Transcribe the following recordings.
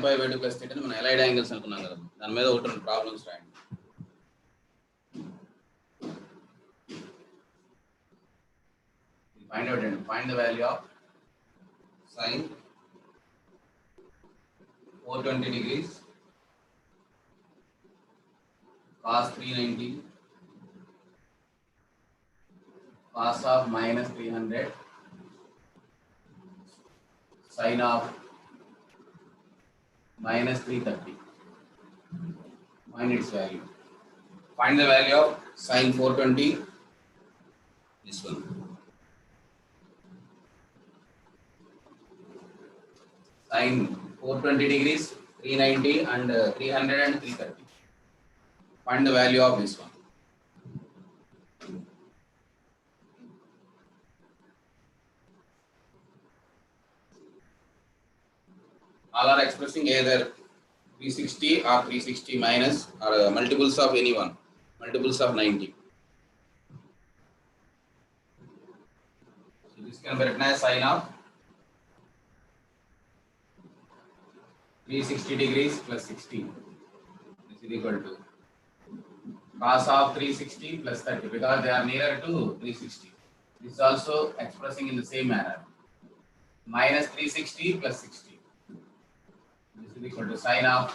sin plus theta మనం allied angles అనుకున్నాం కదా, దాని మీద ఒకటి రెండు ప్రాబ్లమ్స్ రాయండి. Find the value of sin 420 degrees cos 390 cos of minus 300 sin of minus 330. Find its value. Find the value of sin 420. This one. Sin 420 degrees, 390 and 300 and 330. Find the value of this one. All are expressing either 360 or 360 minus or multiples of any one, multiples of 90. So this can be written as sin of 360 degrees plus 16. This is equal to cos of 360 plus 30 because they are nearer to 360. This is also expressing in the same manner. Minus 360 plus 60. This is equal to sin of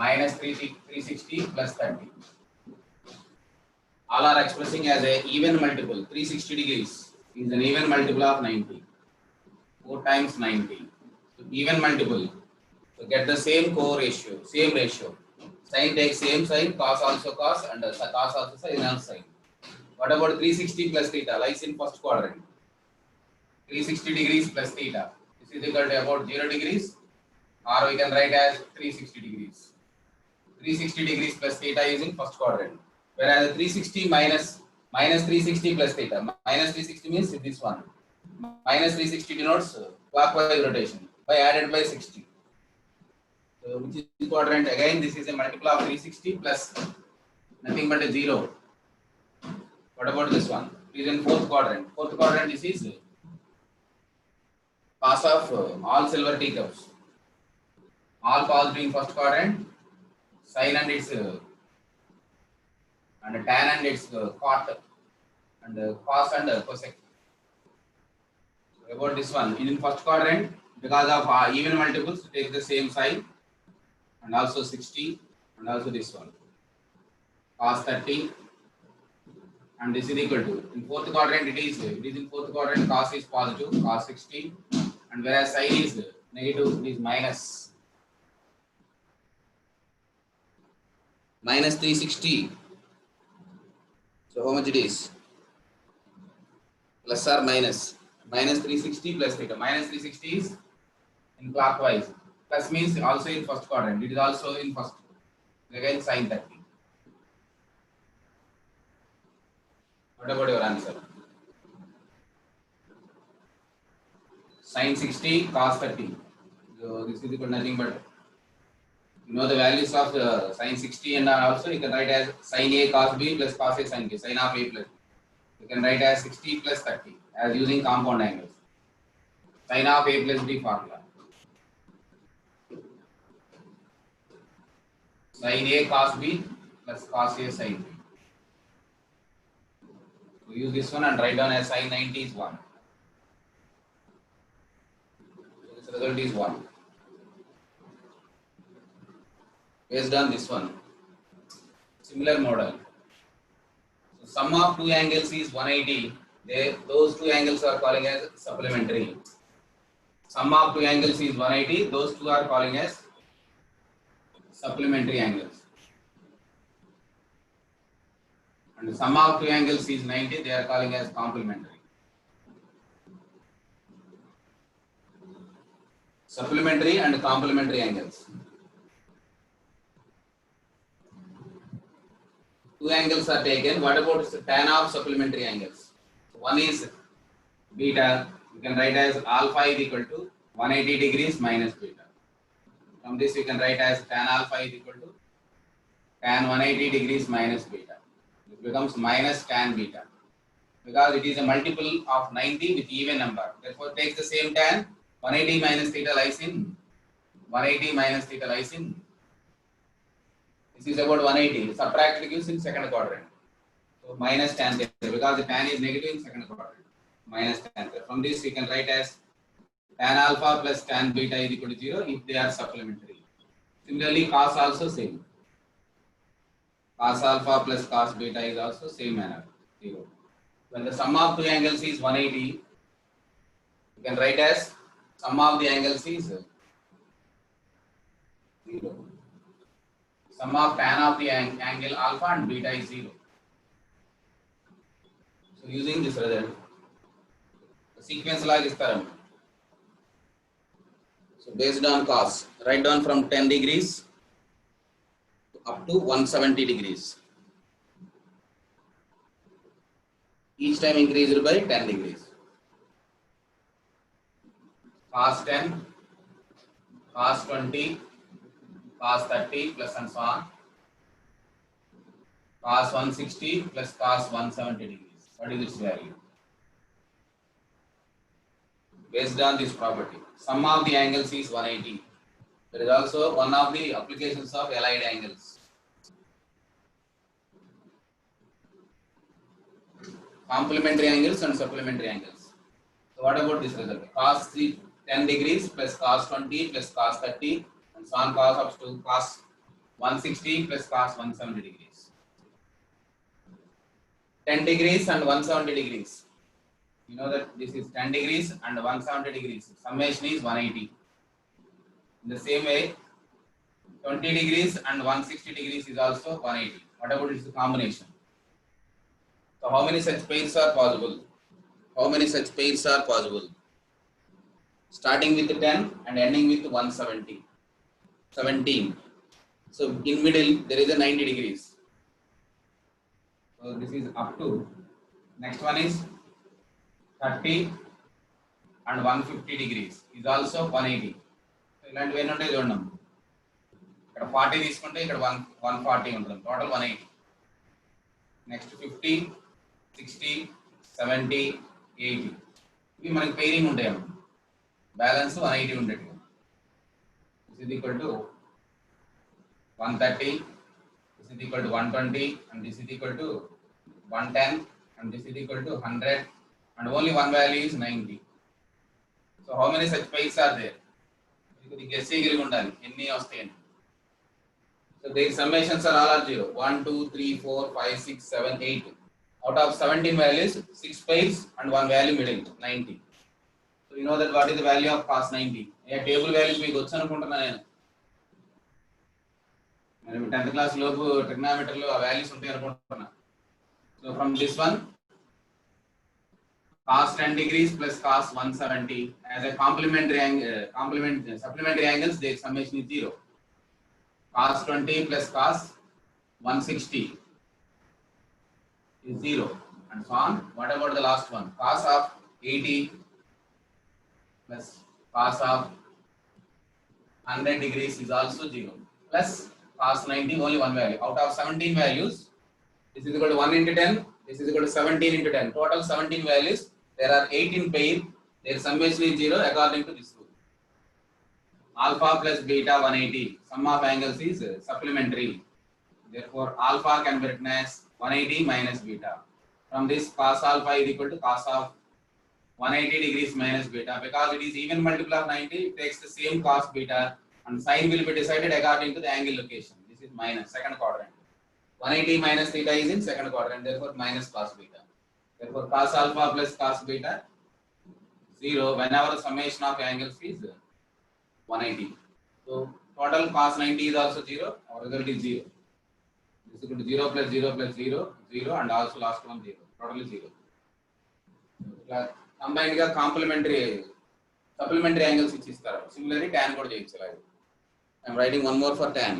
minus 360 plus 30. All are expressing as a even multiple. 360 degrees is an even multiple of 90. 4 times 90. So even multiple. So get the same co-ratio, same ratio. Sin takes same sign, cos also cos, and cos also sin also sin. What about 360 plus theta? Lies in first quadrant. 360 degrees plus theta. This is equal to about 0 degrees, or we can write as 360 degrees. 360 degrees plus theta is in first quadrant. Whereas 360 minus 360 plus theta. Minus 360 means this one. Minus 360 denotes clockwise rotation by added by 60. So which is quadrant? Again, this is a multiple of 360 plus nothing but a 0. What about this one? It is in fourth quadrant. Fourth quadrant, this is cos of all silver teacups. All positive in first quadrant, sin and its and tan and its cot, and cos and cosec. So about this one, in first quadrant, because of even multiples, take the same sign, and also 60, and also this one, cos 30, and this is equal to, in fourth quadrant it is in fourth quadrant, cos is positive, cos 60, and whereas sin is negative, it is minus 360. So how much it is? Plus or minus? Minus 360 plus theta. Minus 360 is in clockwise. Plus means also in first quadrant. It is also in first. Again sin 30. What about your answer? Sin 60 cos 30. So this is equal to nothing but, you know the values of sin 60, and also you can write as sin A cos B plus cos A sin B, sin of A plus. You can write as 60 plus 30 as using compound angles. Sin of A plus B formula. Sin A cos B plus cos A sin B. So use this one and write down as sin 90 is 1. So this result is 1. Based on this one, similar model. So sum of two angles is 180. Those two angles are calling as supplementary. Sum of two angles is 180. Those two are calling as supplementary angles. And the sum of two angles is 90. They are calling as complementary. Supplementary and complementary angles. Two angles are taken. What about tan of supplementary angles? One is beta. You can write as alpha is equal to 180 degrees minus beta. From this you can write as tan alpha is equal to tan 180 degrees minus beta. It becomes minus tan beta because it is a multiple of 90 with even number. Therefore, takes the same tan. 180 minus theta lies in 180 minus theta lies in. This is about 180. Subtracted gives in second quadrant. So minus tan theta because the tan is negative in second quadrant. Minus tan theta. From this we can write as tan alpha plus tan beta is equal to 0 if they are supplementary. Similarly, cos also same. Cos alpha plus cos beta is also same manner 0. When the sum of two angles is 180, you can write as sum of the angles is 0. Sum of tan of the angle alpha and beta is 0. So using this result, the sequence log is param. So based on cos, write down from 10 degrees up to 170 degrees. Each time increased by 10 degrees. Cos 10, cos 20, cos 30 plus and so on. Cos 160 plus cos 170 degrees. What is its value? Based on this property, sum of the angles is 180. There is also one of the applications of allied angles. Complementary angles and supplementary angles. So what about this result? Cos 10 degrees plus cos 20 plus cos 30 and so on cos up to cos 160 plus cos 170 degrees. 10 degrees and 170 degrees. You know that this is 10 degrees and 170 degrees. Summation is 180. In the same way, 20 degrees and 160 degrees is also 180. What about its combination? So how many such pairs are possible? How many such pairs are possible? Starting with 10 and ending with 170. 17. So in middle there is a 90 degrees. So this is up to. Next one is 30 and 150 degrees is also 180. ఇలాంటివి ఎన్ని ఉంటాయి చూడండి. ఇక్కడ 40 తీసుకుంటే ఇక్కడ 140 ఉంటుంది. Total 180. Next 50, 60, 70, 80. ఇవి మనకి పెయిరింగ్ ఉంటాయి అన్నమాట. బ్యాలెన్స్ 180 ఉండేది. This is equal to 130, this is equal to 120 and this is equal to 110 and this is equal to 100 and only one value is 90. So how many such pairs are there? You guess చేయగలిగి ఉండాలి ఎన్ని వస్తాయని. So their summations are all 0. 1, 2, 3, 4, 5, 6, 7, 8. Out of 17 values, 6 pairs and one value middle 90. So you know that what is the value of cos 90? A table values మీకు వచ్చి అనుకుంటున్నా నేను. నేను 10th class లోపు trigonometry లో ఆ వాల్యూస్ ఉంటాయి అనుకుంటున్నా. So from this one, cos 10 degrees plus cos 170 as a supplementary angles, their summation is 0. Cos 20 plus cos 160 is 0 and so on. What about the last one? Cos of 80 plus cos of 100 degrees is also 0 plus cos 90 only one value. Out of 17 values, this is equal to 1 into 10, this is equal to 17 into 10. Total 17 values. There are 18 pair. Their summation is 0 according to this rule. Alpha plus beta 180. Sum of angles is supplementary. Therefore, alpha can be written as 180 minus beta. From this, cos alpha is equal to cos of 180 degrees minus beta. Because it is even multiple of 90, it takes the same cos beta and sign will be decided according to the angle location. This is minus second quadrant. 180 minus theta is in second quadrant. Therefore, minus cos beta. Therefore, cos alpha plus cos beta 0 whenever the summation of angles is 180. So total cos 90 is also 0. Our result is 0. This is equal to 0 plus 0 plus 0, 0 and also last one 0. Total is 0. Combined ga complementary supplementary angles ఇచ్చిస్తారు. Similarly tan కూడా చేయొచ్చు. I am writing one more for tan.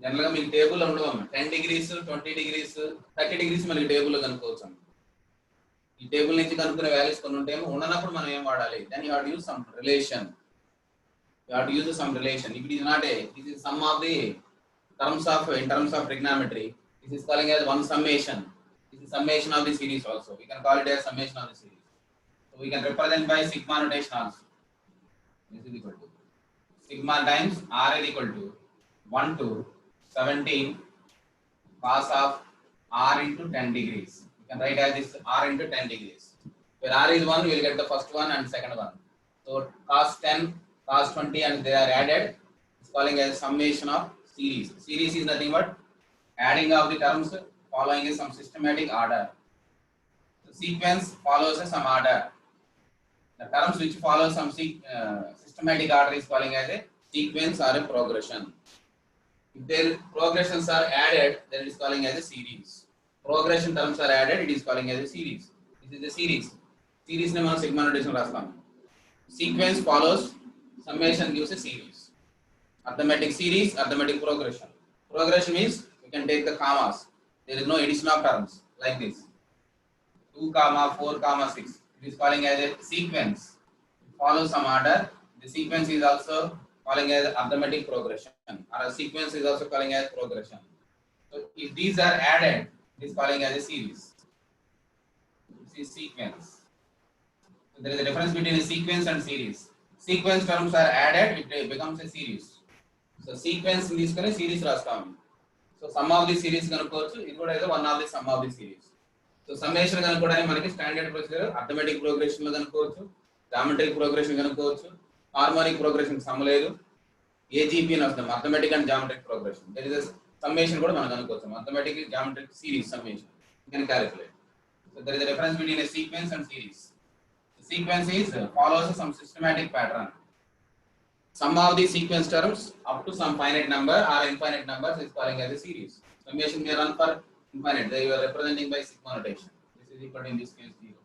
General గా మీకు table ఉండవు 10 degrees 20 degrees 30 degrees మనకి table లో కనుక్కోవచ్చు. ఈ table నుంచి కనుక్కునే వాల్యూస్ కొన్ని ఉంటాయేమో ఉన్నప్పుడు మనం ఏం వాడాలి? Then you have to use some relation. You have to use some relation. If it is not this is sum of the terms of in terms of trigonometry. This is calling as one summation. This is summation of the series also. We can call it as summation of the series. So we can represent by sigma notation also. This is equal to sigma times r is equal to 1 to 17 cos of r into 10 degrees. You can write as this r into 10 degrees. Where r is 1, you will get the first one and second one. So cos 10, cos 20 and they are added. It's calling as summation of series. Series is nothing but adding of the terms following some systematic order. The sequence follows some order. The terms which follow some systematic order is calling as a sequence or a progression. If their progressions are added, then it is calling as a series. Progression terms are added, it is calling as a series. This is a series. Series name on sigma notation rastam. Sequence follows, summation gives a series. Arithmetic series, arithmetic progression. Progression means you can take the commas. There is no addition of terms like this. 2 comma 4 comma 6. It is calling as a sequence. It follows some order. The sequence is also calling as arithmetic progression, or a sequence is also calling as progression. So if these are added, it is calling as a series. This is sequence. So there is a difference between a sequence and series. Sequence terms are added, it becomes a series. So sequence in this case series rastam. So sum of the series kanukochu, ఇది కూడా ఏదో one of the sum of the series. So summation కనుక్కోవడానికి మనకి standard procedure arithmetic progression లో కనుక్కోవచ్చు, geometric progression కనుక్కోవచ్చు, harmonic progression sum లేదు, AGP అని వస్తుంది, arithmetic and geometric progression. That is summation కూడా మనం కనుక్కోవచ్చు, arithmetic geometric series summation you can calculate. So there is a difference between a sequence and series. The sequence is follows some systematic pattern. Sum of the sequence terms up to some finite number or infinite numbers is calling as a series. Summation may run for infinite. They are representing by sigma notation. This is equal to in this case 0.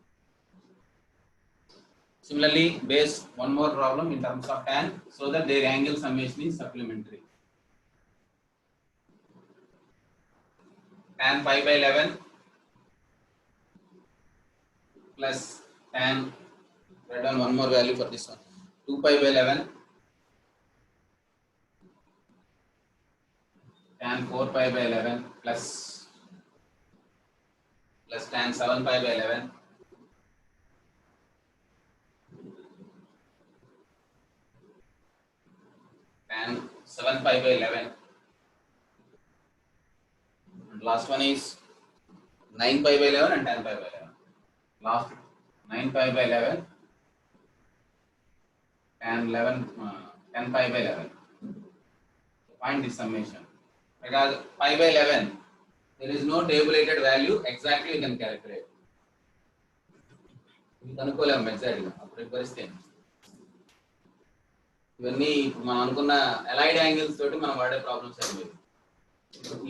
Similarly, base one more problem in terms of tan, so that their angle summation is supplementary. Tan pi by 11 plus tan, write down one more value for this one, 2 pi by 11 tan 4 pi by 11 plus tan 7 pi by 11 tan 7 pi by 11, and last one is 9 pi by 11 and 10 pi by 11. Last 9 pi by 11 and 10 pi by 11. Find this summation. Because pi by 11, there is no tabulated value, exactly you can calculate. We can calculate exactly. అప్పుడు పరిస్థితి ఇవన్నీ మనం అనుకున్న allied angles తోటి మనం వాడే problems అనేవి.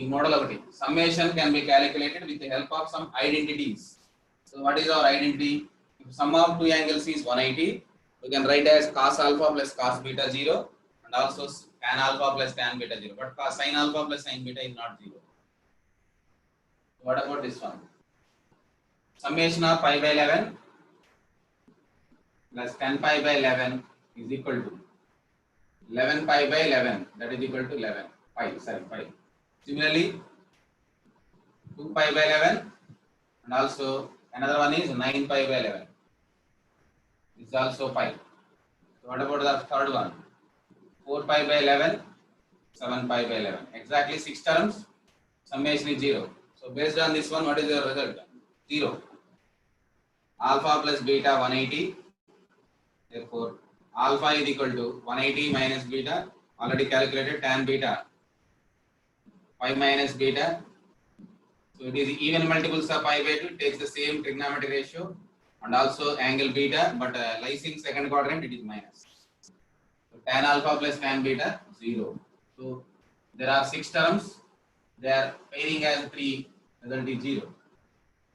ఈ మోడల్ ఒకటి, summation can be calculated with the help of some identities. So what is our identity? If sum of two angles is 180, we can write as cos alpha plus cos beta 0, and also tan alpha plus tan beta 0, but sin alpha plus sin beta is not 0. What about this one? Summation of pi by 11 plus 10 pi by 11 is equal to 11 pi by 11, that is equal to 11 pi. Similarly, 2 pi by 11, and also another one is 9 pi by 11. This is also pi. So what about the third one? 4 pi by 11, 7 pi by 11. Exactly 6 terms, summation is 0. So based on this one, what is your result? 0. Alpha plus beta 180. Therefore, alpha is equal to 180 minus beta, already calculated, tan beta 5 minus beta. So it is even multiples of pi by 2, it takes the same trigonometric ratio and also angle beta, but lies in second quadrant, it is minus. So tan alpha plus tan beta 0. So there are 6 terms, they are pairing as 3, result is 0.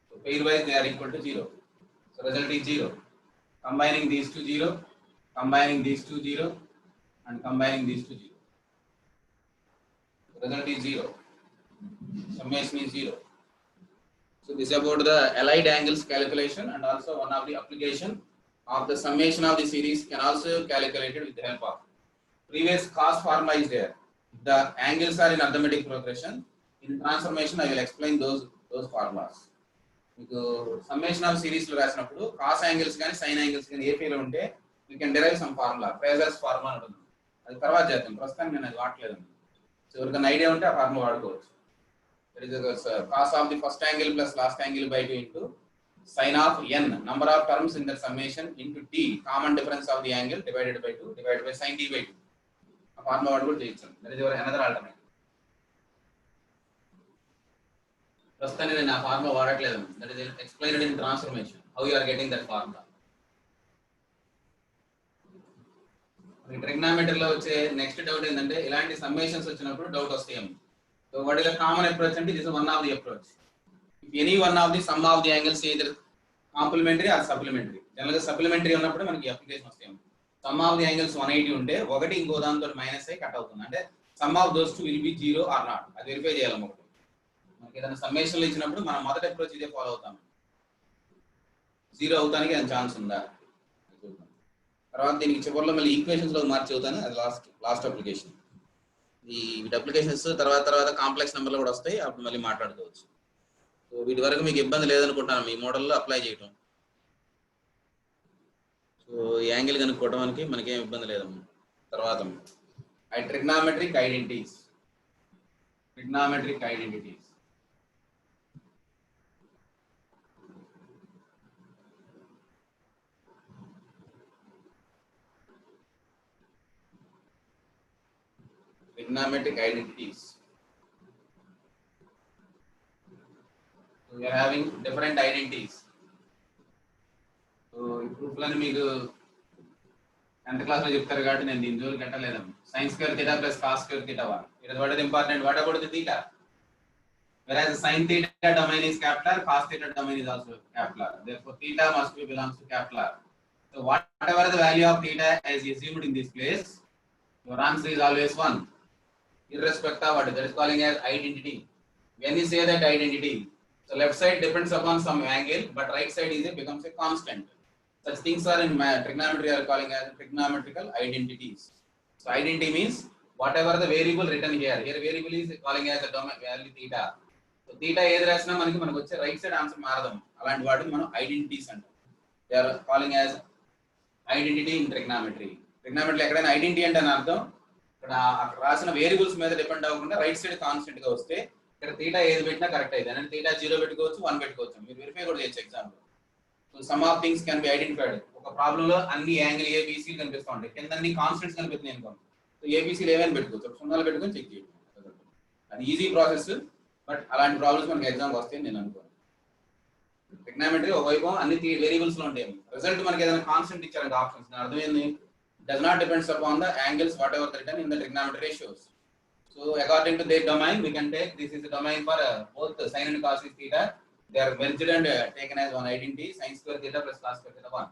So pairwise they are equal to 0. So result is 0. Combining these two 0, combining these two 0, and combining these two 0. Result is 0. Summation is 0. So this is about the allied angles calculation, and also one of the application of the summation of the series can also calculated with the help of previous cos formula is there. The angles are in arithmetic progression. In transformation, I will explain those formulas. మీకు summation of series లో రాసినప్పుడు cos angles కానీ sign angles కానీ ఏ ఫీలో ఉంటే we can derive some formula. Fraser's formula ఉంటుంది. అది తర్వాత చేద్దాం. ప్రస్తుతానికి నేను అది వాడలేదు. సో ఎవరికైనా ఐడియా ఉంటే ఆ ఫార్ములా వాడుకోవచ్చు. There is a cos of the first angle plus last angle by 2 into sin of n, number of terms in the summation, into t, common difference of the angle, divided by 2, divided by sin t by 2. ఆ formula వాడు కూడా చేయొచ్చు. That is your another alternative. ప్రస్తుతానికి నేను ఆ formula వాడట్లేదు. That is explained in transformation. How you are getting that formula. ట్రిగ్నామెట్రీలో వచ్చే next doubt ఏంటంటే ఇలాంటి సమ్మేషన్స్ వచ్చినప్పుడు డౌట్ వస్తాయి. So what is the common approach అంటే this is one of the approach. If any one of the sum of the angles either complementary or supplementary. General గా supplementary ఉన్నప్పుడు మనకి application వస్తాయి. Some of the angles 180 ఉంటే ఒకటి ఇంకో దాంతో minus అయ్యి కట్ అవుతుంది. అంటే sum of those two will be 0 or not. అది వెరిఫై చేయాలి. ఒకటి మనకి ఏదైనా సమ్మేషన్లు ఇచ్చినప్పుడు మనం మొదటి అప్రోచ్ ఇదే ఫాలో అవుతాం. 0 అవుతానికి ఏదైనా ఛాన్స్ ఉందా తర్వాత దీనికి చివరిలో మళ్ళీ ఈక్వేషన్స్ లో మార్చి అవుతాను. అది లాస్ట్ అప్లికేషన్. ఈ అప్లికేషన్స్ తర్వాత కాంప్లెక్స్ నెంబర్లు కూడా వస్తాయి. అప్పుడు మళ్ళీ మాట్లాడుకోవచ్చు. సో వీటి వరకు మీకు ఇబ్బంది లేదనుకుంటాను మీ మోడల్లో అప్లై చేయటం. సో ఈ యాంగిల్ కనుక్కోవడానికి మనకేం ఇబ్బంది లేదమ్మా. తర్వాత trigonometric identities. Trigonometric identities. So we are having different identities. So proof లని మీకు 10th class లో చెప్తారు కాబట్టి నేను దీని జోలికి కట్టలేదమ్మా. sin square theta plus cos square theta 1. It is what is important. What about the theta? Whereas sin theta domain is capital, cos theta domain is also capital. Therefore theta must be belongs to capital. So whatever the value of theta is assumed in this place, your answer is always 1. Irrespective of what that is calling as identity. When you say that identity, so left side depends upon some angle, but right side becomes a constant. Such things are in trigonometry are calling as trigonometrical identities. So identity means whatever the variable written here. Here variable is calling as a domain value theta. So theta ఏది రాసినా మనకు వచ్చే right side answer మారదాం. అలాంటి వాటిని మనం identities అంటాం. They are calling as identity in trigonometry. Trigonometry ఎక్కడైనా identity అంటే అని అర్థం ఇక్కడ అక్కడ రాసిన వేరియబుల్స్ మీద డిపెండ్ అవ్వకుండా రైట్ సైడ్ కాన్స్టెంట్ గా వస్తే ఇక్కడ థీటా ఏది పెట్టినా కరెక్ట్ అయితే అంటే థీటా 0 పెట్టుకోవచ్చు 1 పెట్టుకోవచ్చు. మీరు వెరిఫై కూడా చేయొచ్చు ఎగ్జామ్ లో. So some of things can be identified. ఒక ప్రాబ్లం లో అన్ని యాంగిల్ ఏబిసి కనిపిస్తూ ఉంటాయి. కింద అన్ని కాన్స్టెంట్స్ కనిపిస్తున్నాయి అనుకోండి. సో ఏబిసిలు ఏమైనా పెట్టుకోవచ్చు. సున్నాలు పెట్టుకొని చెక్ చేయడం. అది ఈజీ ప్రాసెస్. బట్ అలాంటి ప్రాబ్లమ్స్ మనకి ఎగ్జామ్ వస్తాయని నేను అనుకోను. ట్రిగ్నామెట్రీ ఒకవైపు అన్ని వేరియబుల్స్ లో ఉంటాయి. రిజల్ట్ మనకి ఏదైనా కాన్స్టెంట్ ఇచ్చారంటే ఆప్షన్స్ అర్థమైంది. Does not depends upon the angles whatever written in the trigonometry ratios. So according to their domain, we can take this is the domain for both sin and cos theta. They are merged and taken as one identity. Sin square theta plus cos square theta 1.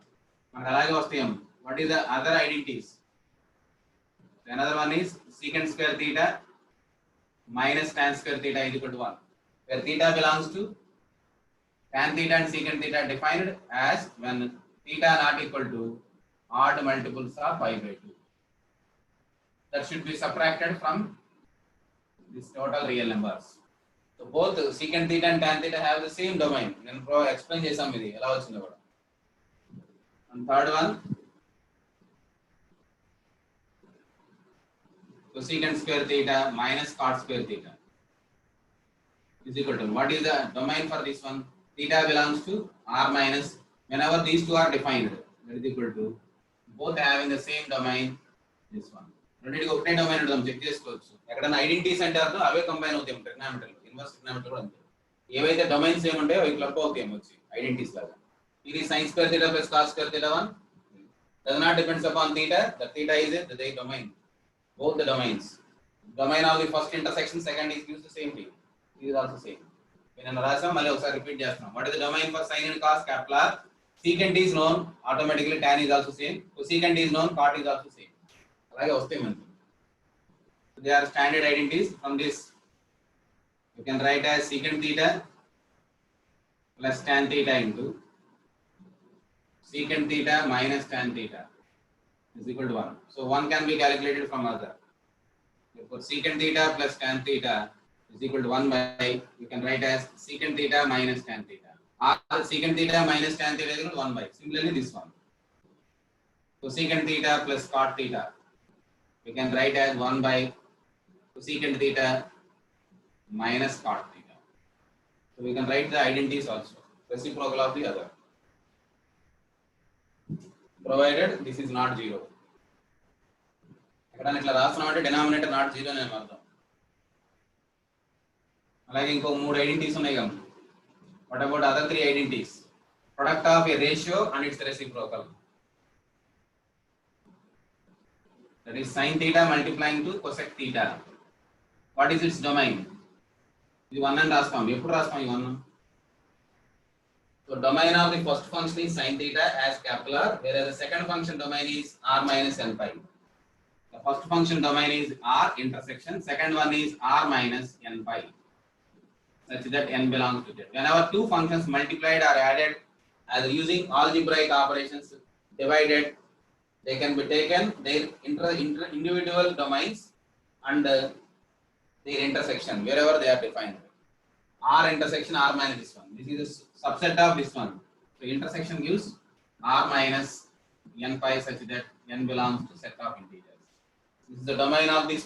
మనకు అలాగే వస్తాయి. What is the other identities? Another one is secant square theta minus tan square theta is equal to 1. Where theta belongs to tan theta and secant theta defined as when theta not equal to odd multiples of pi by 2. That should be subtracted from this total real numbers. So both secant theta and tan theta have the same domain. Then explain chesam idi ela vachindi kuda. And third one, so secant square theta minus cot square theta is equal to what is the domain for this one? Theta belongs to r minus whenever these two are defined. That is equal to both having the same domain. This one రెండింటికి ఒకటే domain ఉంటుంది. Check చేసుకోవచ్చు. ఎక్కడైనా identities అంటే అర్థం అవే combine అవుతాయి. ట్రిగ్నామెట్రీలో inverse trigonometry కూడా అంతే. ఏవైతే డొమైన్స్ ఏముంటాయో అవి క్లబ్ అవుతాయి వచ్చి ఐడెంటిటీస్ లాగా. ఇది sin square theta plus cos square theta 1 does not depends upon theta. The theta is the domain. Both the domains. Domain of the first intersection second is used the same thing. It is also same. నేను రాసాం మళ్ళీ ఒకసారి repeat చేస్తున్నాం. What is the domain for sin and cos? Capital R. Secant is known, automatically tan is also same. Cosecant is known, cot is also same. అలాగే వస్తాయి మనకి. They are standard identities. From this you can write as secant theta plus tan theta into secant theta minus tan theta is equal to 1. So 1 can be calculated from other. Therefore secant theta plus tan theta is equal to 1 by, you can write as secant theta minus tan theta. Or secant theta minus tan theta is equal to 1 by. Similarly this one. cosecant theta plus cot theta. We can write as 1 by cosecant theta minus cot theta. So we can write the identities also, reciprocal of the other, provided this is not 0. ఎక్కడైనా ఇట్లా రాస్తున్నామంటే denominator not 0 అని అర్థం. అలాగే ఇంకో 3 identities ఉన్నాయి కదా. What about other 3 identities? Product of a ratio and its reciprocal. That is sin theta multiplying to cosec theta. What is its domain? ఇది 1 అని రాస్తాం. ఎప్పుడు రాస్తాం ఈ 1? So domain of the first function is sin theta as capital R, whereas the second function domain is r minus n pi. The first function domain is r intersection, second one is r minus n pi, such that n belongs to z. Whenever two functions multiplied or added as using algebraic operations divided, they can be taken their individual domains and their intersection wherever they are defined. R intersection r minus this one. This is a subset of this one. So intersection gives r minus n pi such that n belongs to set of integers. This is the domain of this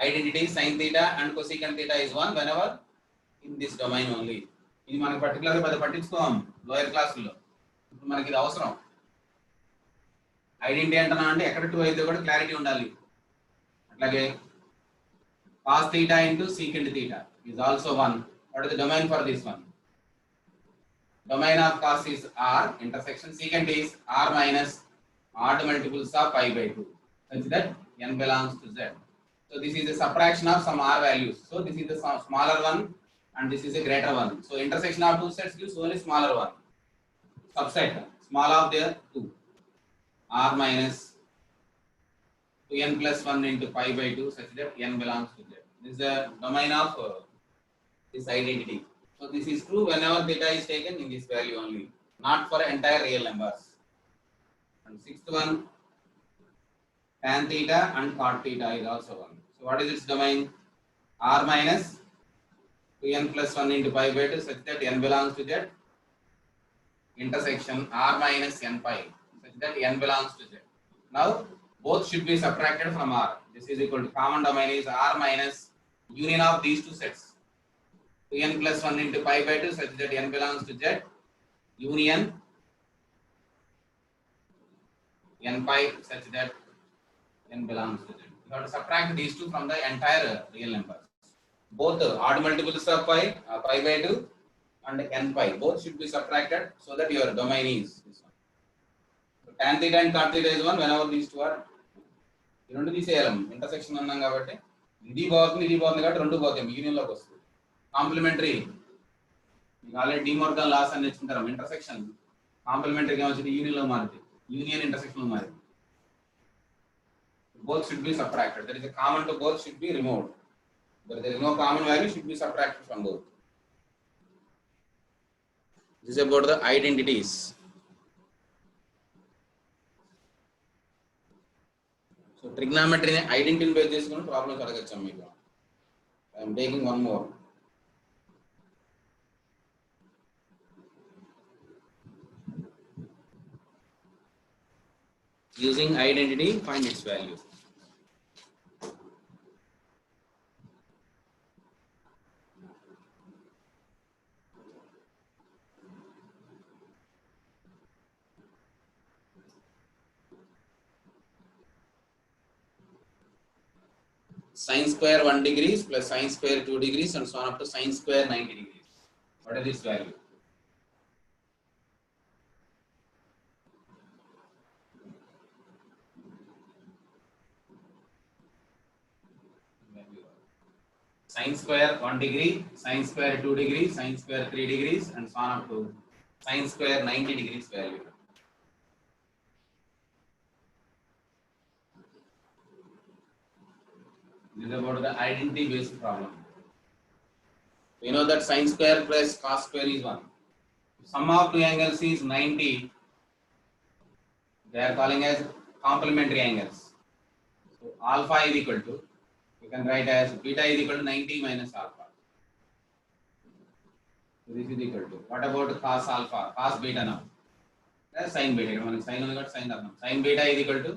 identity. Sin theta and cosecant theta is 1 whenever in this domain only. ఇది మనకి పర్టికులర్గా పెద్ద పట్టించుకోం lower క్లాసుల్లో. ఇప్పుడు మనకి ఇది అవసరం. ఐడెంటిటీ అంటున్నా అంటే ఎక్కడ 2 అయితే కూడా క్లారిటీ ఉండాలి. అట్లాగే cos theta into secant theta is also 1. What is the domain for this one? Domain of cos is r, intersection secant is r minus odd multiples of pi by 2, such that n belongs to z. So this is a subtraction of some r values. So this is the smaller one and this is a greater one. So intersection of two sets gives only smaller one. Subset small of the 2, r minus 2n plus 1 into pi by 2 such that n belongs to z. This is the domain of this identity. So this is true whenever theta is taken in this value only, not for entire real numbers. And sixth one, tan theta and cot theta is also 1. So what is its domain? R minus 2n plus 1 into pi by 2 such that n belongs to z. Intersection r minus n pi such that n belongs to z. Now both should be subtracted from r. This is equal to common domain is r minus union of these two sets. 2n plus 1 into pi by 2 such that n belongs to z, union n pi such that n belongs to z. You have to subtract these two from the entire real numbers. Both odd multiples of pi, pi by 2 and n pi, both should be subtracted so that your domain is this one. So tan theta and cot theta is 1 whenever these two are. ఈ రెండు తీసేయాలి intersection అన్నాం కాబట్టి ఇది బాగుంది కాబట్టి రెండు పోతాయి యూనియన్లోకి వస్తుంది. కాంప్లిమెంటరీ మీకు ఆల్రెడీ డిమోర్గన్ లాస్ అని నేర్చుకుంటారు. ఇంటర్సెక్షన్ కాంప్లిమెంటరీగా వచ్చింది యూనియన్లో మారింది, యూనియన్ ఇంటర్సెక్షన్లో మారింది. Both should be subtracted. There is a common to both should be removed. But there is no common value should be subtracted from both. This is about the identities. So trigonometry identity based చేసుకొని problems అడగొచ్చాం మీకు. I am taking one more. Using identity, find its value. Sin square 1 degrees plus sin square 2 degrees and so on up to sin square 90 degrees. What is its value? Sin square 1 degree, sin square 2 degrees, sin square 3 degrees and so on up to sin square 90 degrees value. This is about the identity based problem. We know that sin square plus cos square is 1. Sum of two angles is 90. They are calling as complementary angles. So alpha is equal to, you can write as beta is equal to 90 minus alpha. So this is equal to, what about cos alpha, cos beta now? sin beta. మనకి sin ఉంది కాబట్టి sin రాద్దాం. Sin beta is equal to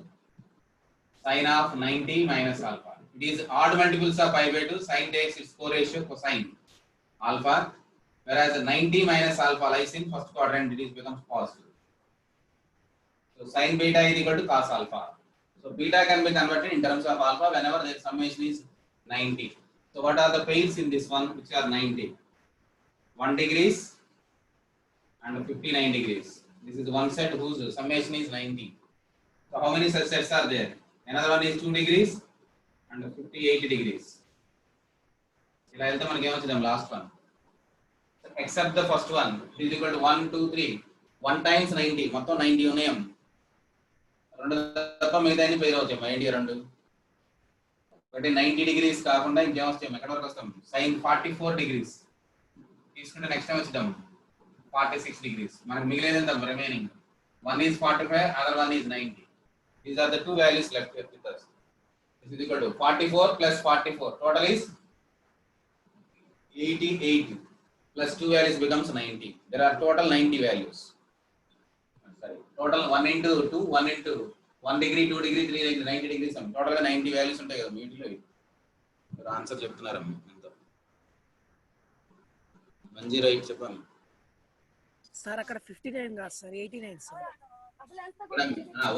sin of 90 minus alpha. It is odd multiples of pi by 2. Sin takes its co-ratio cosine alpha, whereas 90 minus alpha lies in first quadrant. It is becomes positive. So sin beta is equal to cos alpha. So beta can be converted in terms of alpha whenever their summation is 90. So what are the pairs in this one which are 90? 1 degrees and 59 degrees. This is one set whose summation is 90. So how many such sets are there? Another one is 2 degrees and 58 degrees. ఇలా వెళ్తే మనకి ఏమొచ్చింది last one. Except the first one, it is equal to 1, 2, 3. 1 times 90, మొత్తం 90 ఉన్నాయం. రెండు తప్ప మిగతా అన్ని పేరు అవుతాయి. 92. ఒకటి 90 డిగ్రీస్ కాకుండా ఇంకేం వస్తాయి? ఎక్కడ వరకు వస్తాం? sin 44 డిగ్రీస్ తీసుకుంటే నెక్స్ట్ టైం వచ్చేద్దాం 46 degrees. మనకు మిగిలేదు ఎంత remaining? One is 45, other one is 90. These are the two values left here with us. This is equal to 44 plus 44. Total is 88 plus 2 values becomes 90. There are total 90 values. Sorry, total 1 into 2, 1 into 1 degree, 2 degree, 3 degree, 90 degrees. Total గా 90 values ఉంటాయి కదా మీ ఇంట్లో. మీరు answer చెప్తున్నారు ఎంత? 108 చెప్పండి sir. అక్కడ 59 కాదు sir, 89 sir.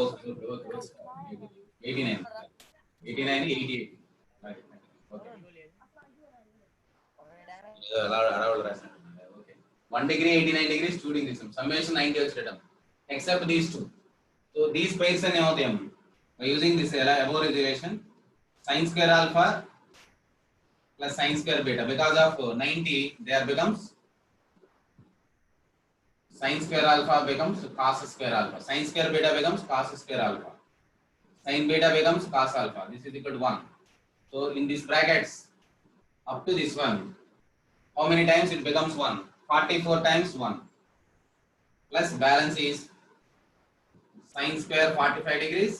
Okay 89 89 88. Okay. 1 degree, 89 degrees, 2 degrees. Summation 90 వచ్చేటం. Except these two. So these pairs are ఏమవుతాయి? By using this above relation, sin square alpha plus sin square beta. Because of 90, there becomes sin square alpha becomes cos square alpha. Sin square beta becomes cos square alpha. Sin beta becomes cos alpha. This is equal to 1. So in these brackets, up to this one, how many times it becomes 1? 44 times 1. Plus balance is sin square 45 degrees,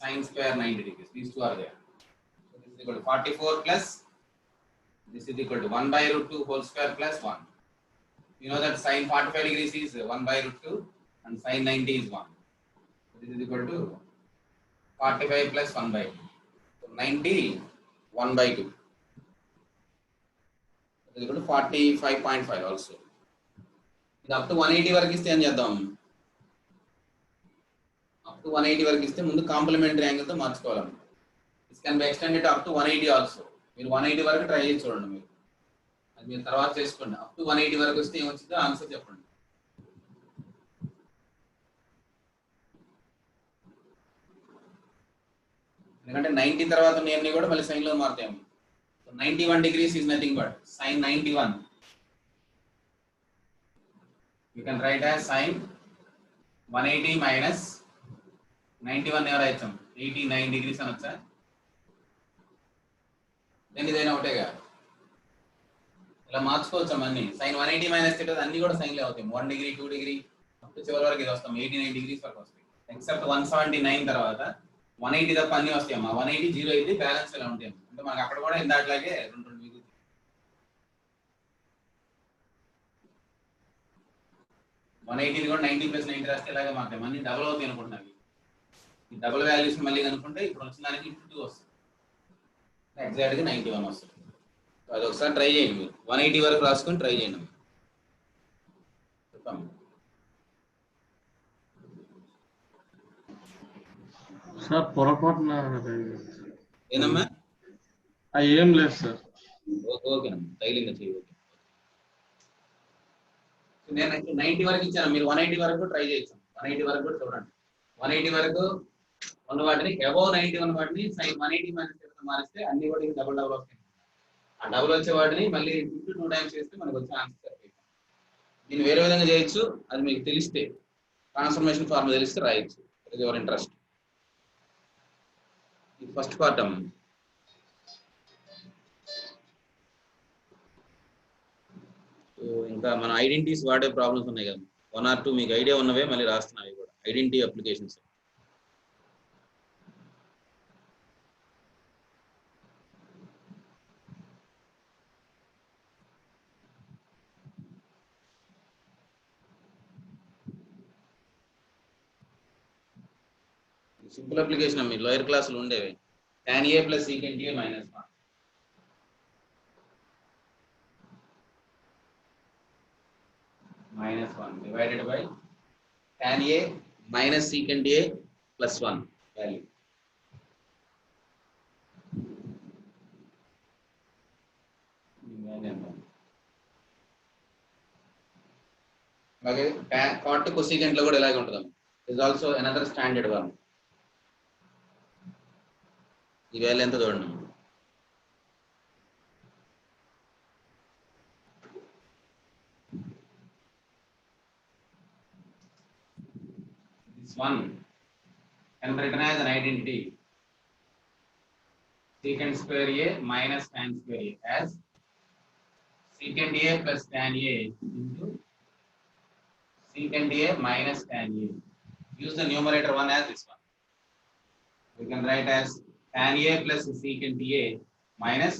sin square 90 degrees. These two are there. So this is equal to 44 plus, this is equal to 1 by root 2 whole square plus 1. You know that sin 45 degrees is 1 by root 2 and sin 90 is 1. So this is equal to 45 plus 1 by 2. So 90, 1 by 2. This is equal to 45.5 also. ఇది up to 180 వరకు ఇస్తే ఏం చేద్దాం? Up to 180 వరకు ఇస్తే ముందు complementary angle తో మార్చుకోవాలి. This can be extended up to 180 also. మీరు 180 వరకు ట్రై చేసి చూడండి మీరు. అది మీరు తర్వాత చేసుకోండి. అప్ టు 180 వరకు వస్తే ఏమొచ్చిందో ఆన్సర్ చెప్పండి. ఎందుకంటే 90 తర్వాత ఉన్నవన్నీ కూడా మళ్ళీ సైన్ లో మారుతాయి. So 91 degrees is nothing but sin 91. You can write as sin 180 minus 91 ఎవరు రాయొచ్చు? 89 degrees అనొచ్చా? దెన్ ఇదైనా ఒకటేగా. ఇలా మార్చుకోవచ్చు అన్ని. sin 180 మైనస్ థీటా అన్ని కూడా సైన్లే అవుతాయి. 1 డిగ్రీ, 2 డిగ్రీ అప్ టు చివరి వరకు ఇది వస్తాం. 89 degrees వరకు వస్తాయి. ఎక్సెప్ట్ 179 తర్వాత 180 తప్ప అన్ని వస్తాయి అమ్మా. 180 జీరో అయితే బ్యాలెన్స్ ఇలా ఉంటాయి. అంటే మనకి అక్కడ కూడా ఇందాట్లాగే రెండు మిగులుతాయి. వన్ ఎయిటీని కూడా 90 ప్లస్ 90 రాస్తే ఇలాగే మాట్లాడతాం. అన్ని డబుల్ అవుతాయి అనుకుంటున్నాను. ఈ డబుల్ వాల్యూస్ మళ్ళీ కనుక్కుంటే ఇప్పుడు వచ్చిన దానికి 2 వస్తుంది. ఎగ్జాక్ట్గా 91 వస్తుంది. అది ఒకసారి ట్రై చేయండి మీరు. 180 వరకు రాసుకొని ట్రై చేయండి. చెప్పాము సార్ పొరపాటున ఏనమ్మా? ఏం లేదు సార్. ఓకేనమ్మా, తగిలిందా చెయ్యి? ఓకే. నేను 90 వరకు ఇచ్చాను, మీరు 180 వరకు ట్రై చేయొచ్చు. 180 వరకు కూడా చూడండి. 180 వరకు ఉన్న వాటిని అబౌవ్ 90 ఉన్న వాటిని sin 180 మైనస్ మారిస్తే అన్ని కూడా డబుల్ డబుల్ వస్తాయి. ఆ డబుల్ వచ్చే వాటిని మళ్ళీ 2 టైమ్స్ చేస్తే మనకు వచ్చే ఆన్సర్. దీన్ని వేరే విధంగా చేయొచ్చు, అది మీకు తెలిస్తే ట్రాన్స్ఫర్మేషన్ ఫార్ములా తెలిస్తే రాయొచ్చు. ఇది ఎవరి ఇంట్రెస్ట్. ఇది ఫస్ట్ పార్ట్ అమ్మ. ఇంకా మన ఐడెంటిటీస్ వాడే ప్రాబ్లమ్స్ ఉన్నాయి కదా, 1 or 2 మీకు ఐడియా ఉన్నవే మళ్ళీ రాస్తున్నాయి కూడా. Identity applications. సింపుల్ అప్లికేషన్ అమ్మి లోయర్ క్లాసులు ఉండేవి. tan a plus secant a minus 1. Minus 1 divided by tan a minus secant a plus 1 value. Okay, cot cosecant లో కూడా ఇలాగే ఉంటుంది. Is also another standard one. ఈ వాల్యూ ఎంత చూడండి. This one can be written as an identity. Secant square a minus tan square a as secant a plus tan a into secant a minus tan a. Use the numerator one as this one. We can write as tan a plus secant a minus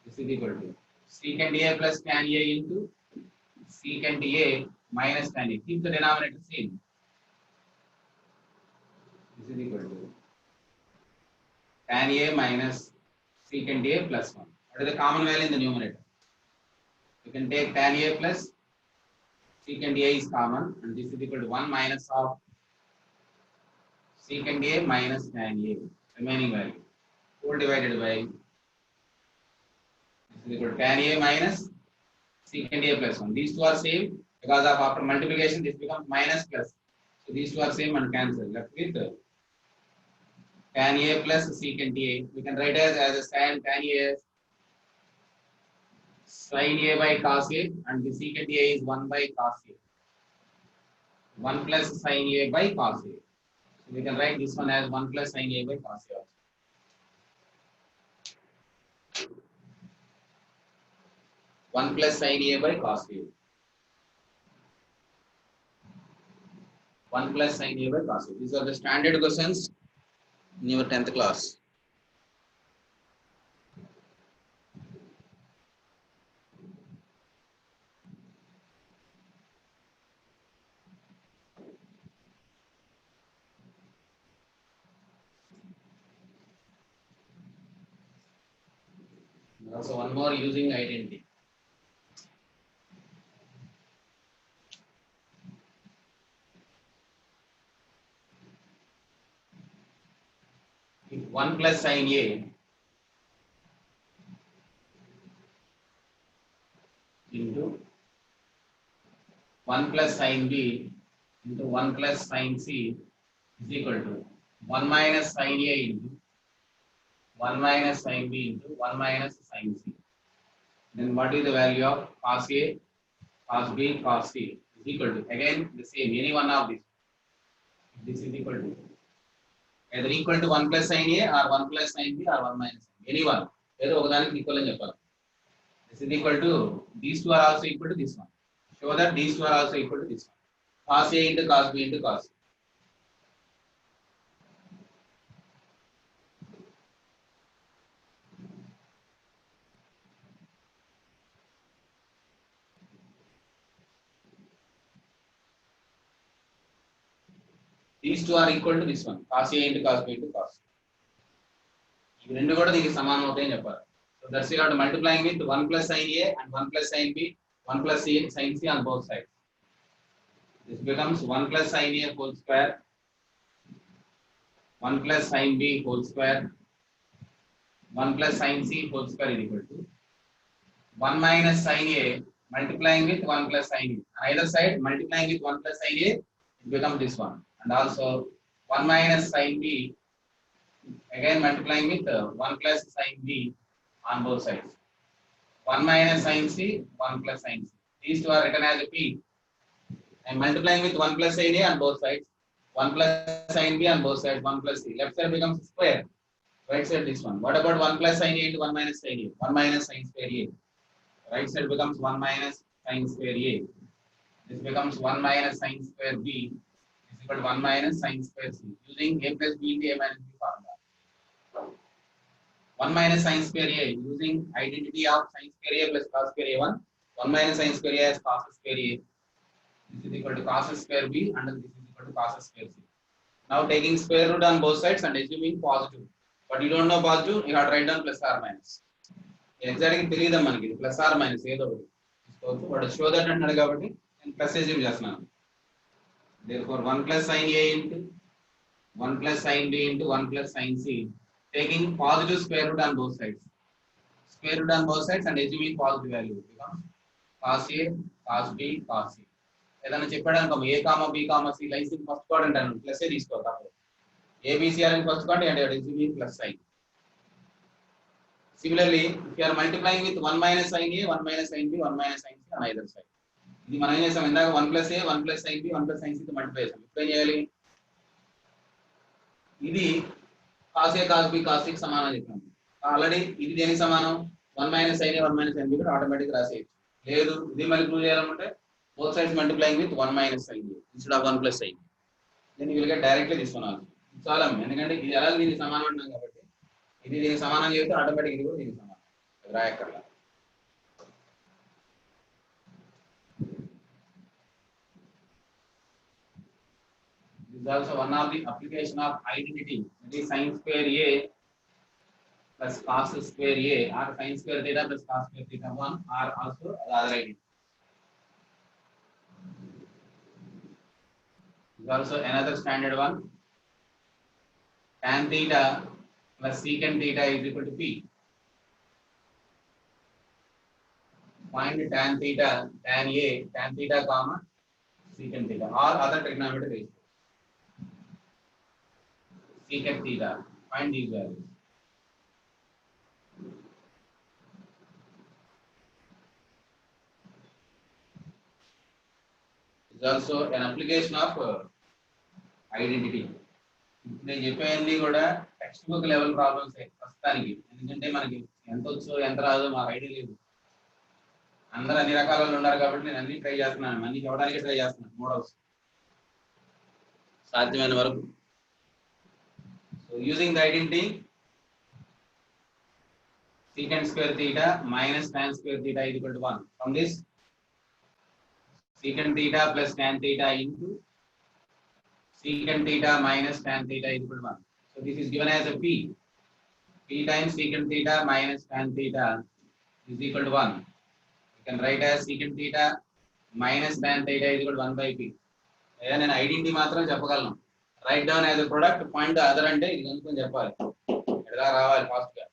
this is equal to secant a plus tan a into secant a minus tan a. Keep the denominator same. This is equal to tan a minus secant a plus 1. What is the common value in the numerator? You can take tan a plus secant a is common and this is equal to 1 minus of secant a minus tan a, remaining value, whole divided by this is equal to tan a minus secant a plus 1. These two are same because of after multiplication this becomes minus plus. So these two are same and cancel. Left with tan a plus secant a. We can write as a tan a sin a by cos a and the secant a is 1 by cos a. 1 plus sin a by cos a. So we can write this one as 1 plus sin a by cos a also. One plus sin a by cos a. 1 plus sin a by cos a. These are the standard questions in your 10th class. Also one more using identity. If 1 plus sin a into 1 plus sin b into 1 plus sin c is equal to 1 minus sin a into 1 minus sin b into 1 minus sin c. Then what is the value of cos a, cos b, cos c is equal to again the same any one of these. This is equal to either equal to 1 plus sin a or 1 plus sin b or 1 minus sin b. Any one. ఏదో ఒకదానికి equal అని చెప్పాలి. This is equal to these two are also equal to this one. Show that these two are also equal to this one. Cos a into cos b into cos c. These two are equal to this one. Cos a into cos b into cos c. ఇవి రెండు కూడా దీనికి సమానం అవుతాయని చెప్పాలి. So that's why you have to multiplying with 1 plus sin a and 1 plus sin b, 1 plus sin c on both sides. This becomes 1 plus sin a whole square, 1 plus sin b whole square, 1 plus sin c whole square is equal to 1 minus sin a multiplying with 1 plus sin a. On either side multiplying with 1 plus sin a, it becomes this one. And also 1 minus sin b again multiplying with 1 plus sin b on both sides. 1 minus sin c, 1 plus sin c. These two are written as a p. I am multiplying with 1 plus sin a on both sides, 1 plus sin b on both sides, 1 plus c. Left side becomes square. Right side this one. What about 1 plus sin a into 1 minus sin a? 1 minus sin square a. Right side becomes 1 minus sin square a. This becomes 1 minus sin square b is equal to 1 minus sin square c. Using a plus b into a minus b formula. 1 minus sin square a using identity of sin square a plus cos square a 1. 1 minus sin square a as cos square a. This is equal to cos square b and this is equal to cos square c. Now taking square root on both sides and assuming positive. But you don't know positive, you have to write down plus or minus. Exactly తెలియదు మనకి plus are minus ఏదో ఒకటి తీసుకోవచ్చు. వాడు show that అంటున్నాడు కాబట్టి నేను plus assume చేస్తున్నాను. Therefore 1 plus sin A into 1 plus sin B into 1 plus sin C, taking positive square root on both sides. Square root on both sides and assuming positive value becomes cos A, cos B, cos C. ఏదైనా చెప్పాడు అనుకో A, B, C lines in first quadrant అను plus A తీసుకోవాలి. అప్పుడు ABC are in first quadrant and assuming plus sign. Similarly, if you are multiplying with 1 minus sin A, 1 minus sin B, 1 minus sin C on either side. ఇది మనం ఏం చేసాం ఇందాక 1 plus A, 1 plus sin B, 1 plus sin C తో multiply చేసాం. ఇప్పుడు ఏం చేయాలి? ఇది cos A, cos B, cos C కి సమానం చెప్పాం. ఆల్రెడీ ఇది దేనికి సమానం? 1 minus sin A, 1 minus sin B కూడా ఆటోమేటిక్ రాసేయచ్చు. లేదు ఇది మళ్ళీ ప్రూవ్ చేయాలంటే both sides multiplying with 1 minus sin A instead of 1 plus sin B. Then you will get directly this one also. చాలా ఎందుకంటే ఇది ఎలా దీనికి సమానం అంటున్నాం కాబట్టి ఇది దీనికి సమానం చేస్తే ఆటోమేటిక్ ఇది కూడా దీనికి సమానం రాయక్కర్లా. This is also one of the application of identity. That is sin square A plus cos square A or sin square theta plus cos square theta 1 are also the other identity. This is also another standard one. Tan theta plus secant theta is equal to P. Find tan theta, tan A, tan theta comma secant theta or other trigonometric ratio. Secant theta, find these values. It is also an application of identity. నేను చెప్పేవన్నీ కూడా text book level problems ప్రస్తుతానికి, ఎందుకంటే మనకి ఎంత వచ్చో ఎంత రాదో మాకు ఐడియా లేదు. అందరూ అన్ని రకాల వాళ్ళు ఉన్నారు కాబట్టి నేను అన్ని ట్రై చేస్తున్నాను, అన్ని చెప్పడానికి ట్రై చేస్తున్నాను మోడల్స్ సాధ్యమైన వరకు. So using the identity secant square theta minus tan square theta is equal to 1. From this secant theta plus tan theta into secant theta minus tan theta is equal to 1. So this is given as a P. P times secant theta minus tan theta is equal to 1. You can write as secant theta minus tan theta is equal to 1 by P. Then an identity మాత్రం చెప్పగలను. Write down as a product, point the other అంటే ఇది కనుక్కొని చెప్పాలి. ఎలా రావాలి fast గా.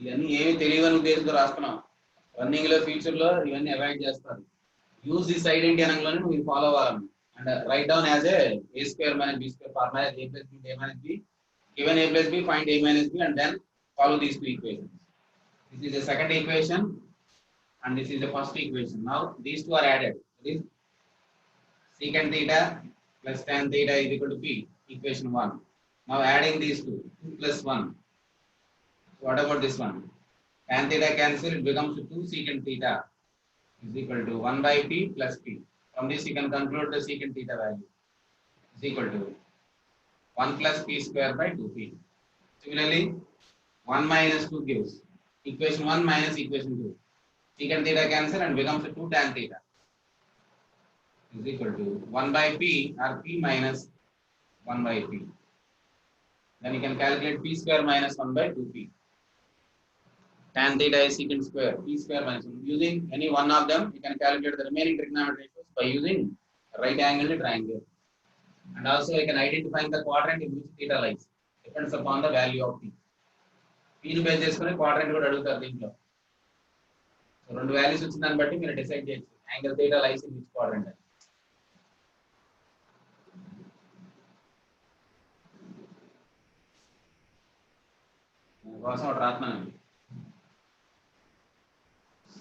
ఇవన్నీ ఏమి తెలియని ఉద్దేశంతో రాస్తున్నాం. రన్నింగ్ లో ఫ్యూచర్ లో ఇవన్నీ అవాయిడ్ చేస్తారు. యూజ్ దిస్ ఐడెంటిటీ అనగానే మీరు ఫాలో అవ్వాలన్నమాట. And write down as a square minus b square formula a plus b a minus b. Given a plus b, find a minus b and then follow these two equations. This is the second equation and this is the first equation. Now these two are added. This secant theta plus tan theta is equal to p, equation 1. Now adding these two, 2 plus 1. So what about this one? Tan theta cancel, it becomes 2 secant theta is equal to 1 by p plus p. From this you can conclude the secant theta value is equal to 1 plus p square by 2p. Similarly, 1 minus 2 gives equation 1 minus equation 2. Secant theta cancel and becomes 2 tan theta is equal to 1 by p or p minus 1 by p. Then you can calculate p square minus 1 by 2p. Tan theta is secant square, p square minus 1. Using any one of them, you can calculate the remaining trigonometric ratios by using right angle triangle. And also you can identify the quadrant in which theta lies. Depends upon the value of p. P ని base చేసుకొని quadrant కూడా అడుగుతారు దీంట్లో. So రెండు values వచ్చిన దాన్ని బట్టి మీరు డిసైడ్ చేయొచ్చు angle theta lies in which quadrant. కోసం ఒకటి రాస్తున్నాను.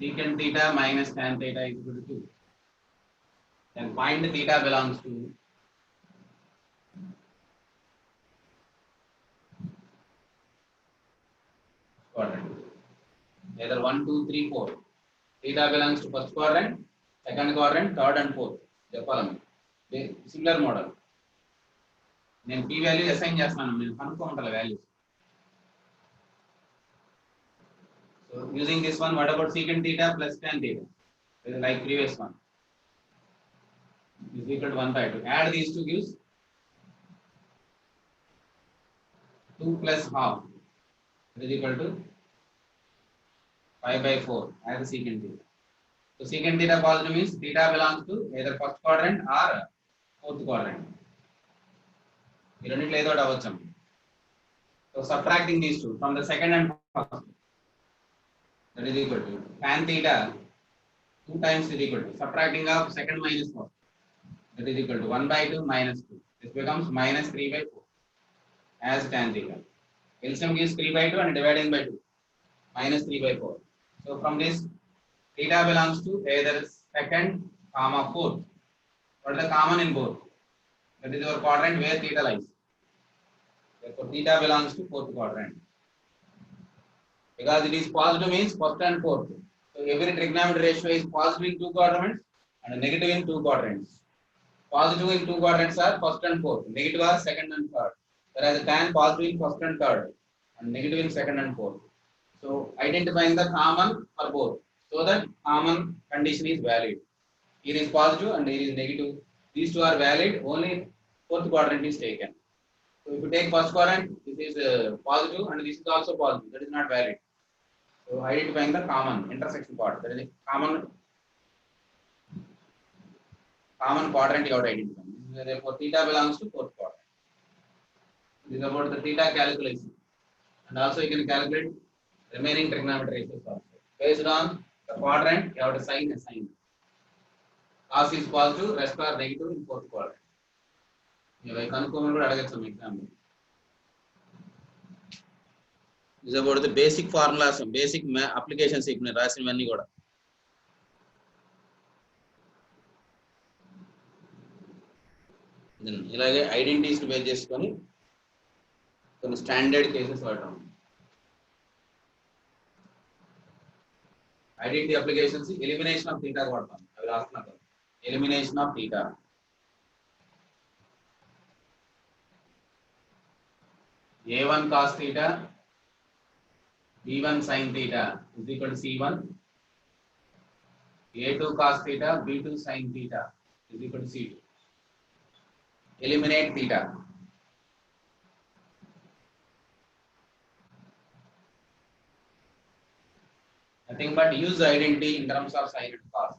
Secant theta minus tan theta is equal to 2. Then find theta belongs to quadrant. Either 1, 2, 3, 4. Theta belongs to first quadrant, second quadrant, third and fourth. చెప్పాలి similar model. నేను p value assign చేస్తున్నాను, నేను కనుక్కోమంటాను values. So using this one, what about secant theta plus tan theta? Like previous one is equal to 1 by 2. Add these two gives 2 plus half is equal to 5 by 4 as the secant theta. So secant theta positive means theta belongs to either first quadrant or fourth quadrant. You don't need to lay out our sum. So subtracting these two from the second and first, that is equal to tan theta 2 times is equal to subtracting of second minus first, that is equal to 1 by 2 minus 2. This becomes minus 3 by 4 as tan theta. LCM gives 3 by 2 and dividing by 2 minus 3 by 4. So from this theta belongs to either second comma fourth. What is the common in both? That is your quadrant where theta lies. Therefore theta belongs to fourth quadrant. Because it is positive means first and fourth. So every trigonometric ratio is positive in two quadrants and negative in two quadrants. Positive in two quadrants are first and fourth. Negative are second and third. Whereas tan positive in first and third and negative in second and fourth. So identifying the common for both, so that common condition is valid. Here is positive and here is negative. These two are valid, only fourth quadrant is taken. So if you take first quadrant, this is positive and this is also positive, that is not valid. So identifying the common intersection part, that is a common quadrant you have to identify. Therefore theta belongs to fourth quadrant. This is about the theta calculation. And also you can calculate remaining trigonometric ratios also. Based on the quadrant, you have to sign a sign. Cos is positive, rest are negative in fourth quadrant. This is about the basic formulas, basic applications. ఇలాగే identities base చేసుకొని కొన్ని standard cases వాడటం. Identity applications elimination of theta వాడతాం. అవి రాస్తున్నారు. Elimination of theta. A1 cos theta B1 sin theta is equal to C1. A2 cos theta B2 sin theta is equal to C2. Eliminate theta. Nothing but use identity in terms of sin and cos.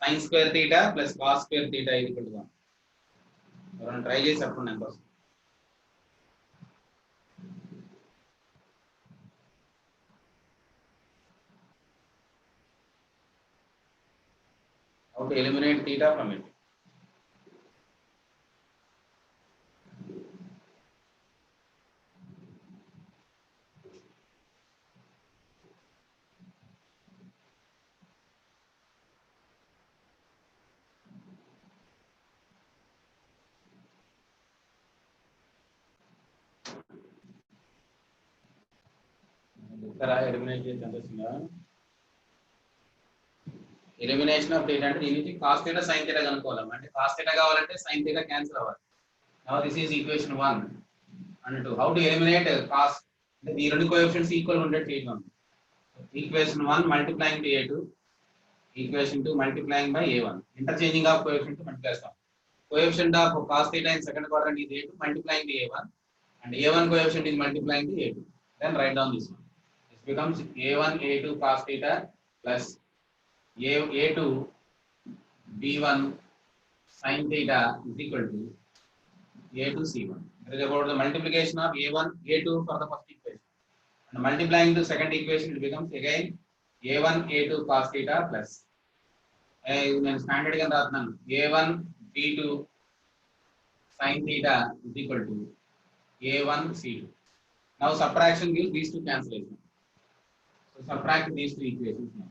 Sin square theta plus cos square theta is equal to 1. Everyone try this up to numbers. How to eliminate theta from it? Elimination of theta అంటే దీనికి cos theta sin theta కనుక్కోవాలి. అంటే cos theta కావాలంటే sin theta cancel అవ్వాలి. Now this is equation 1 and 2. How to eliminate cos? అంటే ఈ రెండు coefficients equal ఉండేట్టు చేయడం. Equation 1 multiplying to A2, equation 2 multiplying by A1. Interchanging of coefficient multiplication. Coefficient of cos theta in second quadrant is A2 multiplying to A1 and A1 coefficient is multiplying to A2. Then write down this one. This becomes A1 A2 cos theta plus A2 B1 sin theta is equal to A2 C1. That is about the multiplication of A1 A2 for the first equation. And multiplying the second equation, it becomes again A1 A2 cos theta plus standard A1 B2 sin theta is equal to A1 C2. Now subtraction gives these two cancellation. So subtract these two equations now.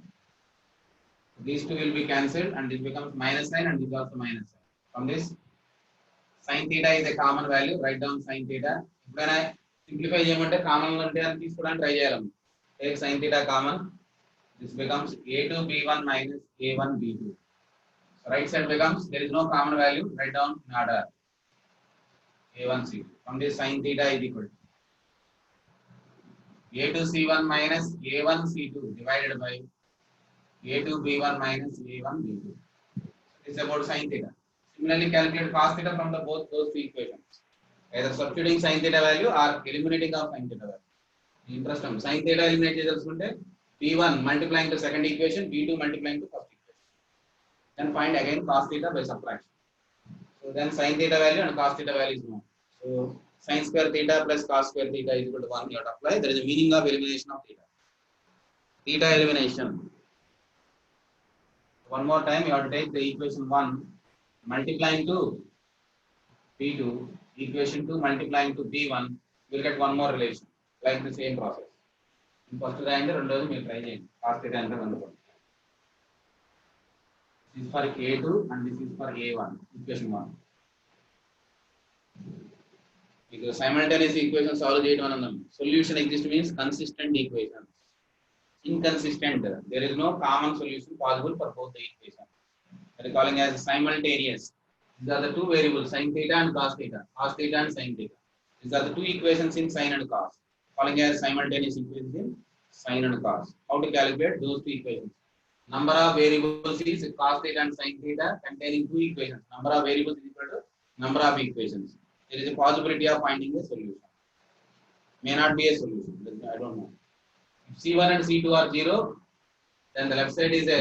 These two will be cancelled and this becomes minus sign and this also minus sign. From this, sin theta is a common value. Write down sin theta. When I simplify చేయమంటే common అంటే అని తీసుకోవడానికి try చేయాలి. Take sin theta common. This becomes A2 B1 minus A1 B2. So right side becomes there is no common value. Write down in order. A1 C2. From this sin theta is equal to A2 C1 minus A1 C2 divided by A2 B1 minus A1 B2. This is about sin theta. Similarly, calculate cos theta from the both those two equations. either substituting sin theta value or eliminating of sin theta value. Interest on sin theta eliminate చేయాల్సుకుంటే b1 multiplying to second equation, b2 multiplying to first equation. Then find again cos theta by subtraction. So then sin theta value and cos theta value is known. So sin square theta plus cos square theta is equal to 1. You have to apply. There is a meaning of elimination of theta. Theta elimination. One more time, you have to take the equation 1 multiplying to b2, equation 2 multiplying to b1. You will get one more relation, like the same process. First and రెండోది మీరు try చేయండి. cos theta ఎంత కనుక్కోండి. This is for a2 and this is for a1, equation 1. Because simultaneous equation solve చేయడం అని అన్నాం. Solution exist means consistent equation. Inconsistent, there is no common solution possible for both the equations. They are calling as simultaneous. These are the two variables, sin theta and cos theta and sin theta. These are the two equations in sin and cos, calling as simultaneous equations in sin and cos. How to calculate those two equations? Number of variables is cos theta and sin theta containing two equations. Number of variables is equal to number of equations. There is a possibility of finding a solution. May not be a solution. I don't know. If C1 and C2 are 0, then the left side is a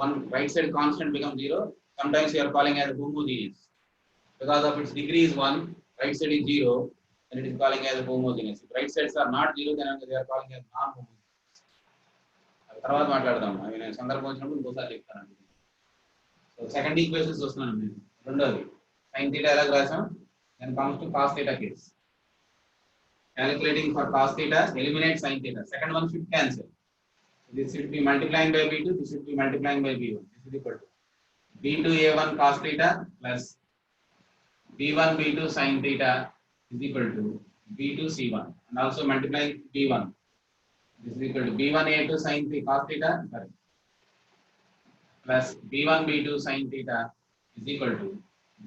one, right side constant becomes 0. Sometimes you are calling as homogeneous. Because of its degree is 1, right side is 0, then it is calling as homogeneous. If right sides are not 0, then they are calling as non-homogeneous. తర్వాత మాట్లాడదాం. అవి నేను సందర్భం వచ్చినప్పుడు ఇంకోసారి చెప్తాను. So second equations వస్తున్నాను నేను. రెండోది sin theta ఎలా రాసాం? Then comes to cos theta case. Calculating for cos theta, eliminate sin theta. Second one should cancel. This should be multiplying by b2, this should be multiplying by b1. This is equal to b2 a1 cos theta plus b1 b2 sin theta is equal to b2 c1, and also multiplying b1. This is equal to b1 a2 sin theta cos theta plus b1 b2 sin theta is equal to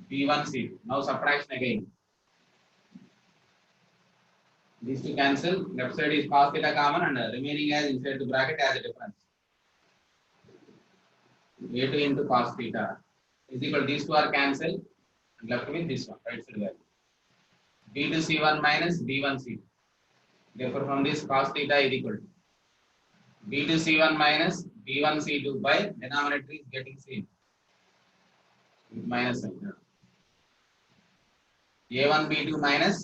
b1 c2. Now subtraction again. These two cancel. Left side is cos theta common and remaining as inside the bracket as a difference. A2 into cos theta is equal to these two are cancelled and left with this one, right side value. B2 c1 minus b1 c2. Therefore, from this cos theta is equal to b2 c1 minus b1 c2 by denominator is getting same with minus sign. A1 b2 minus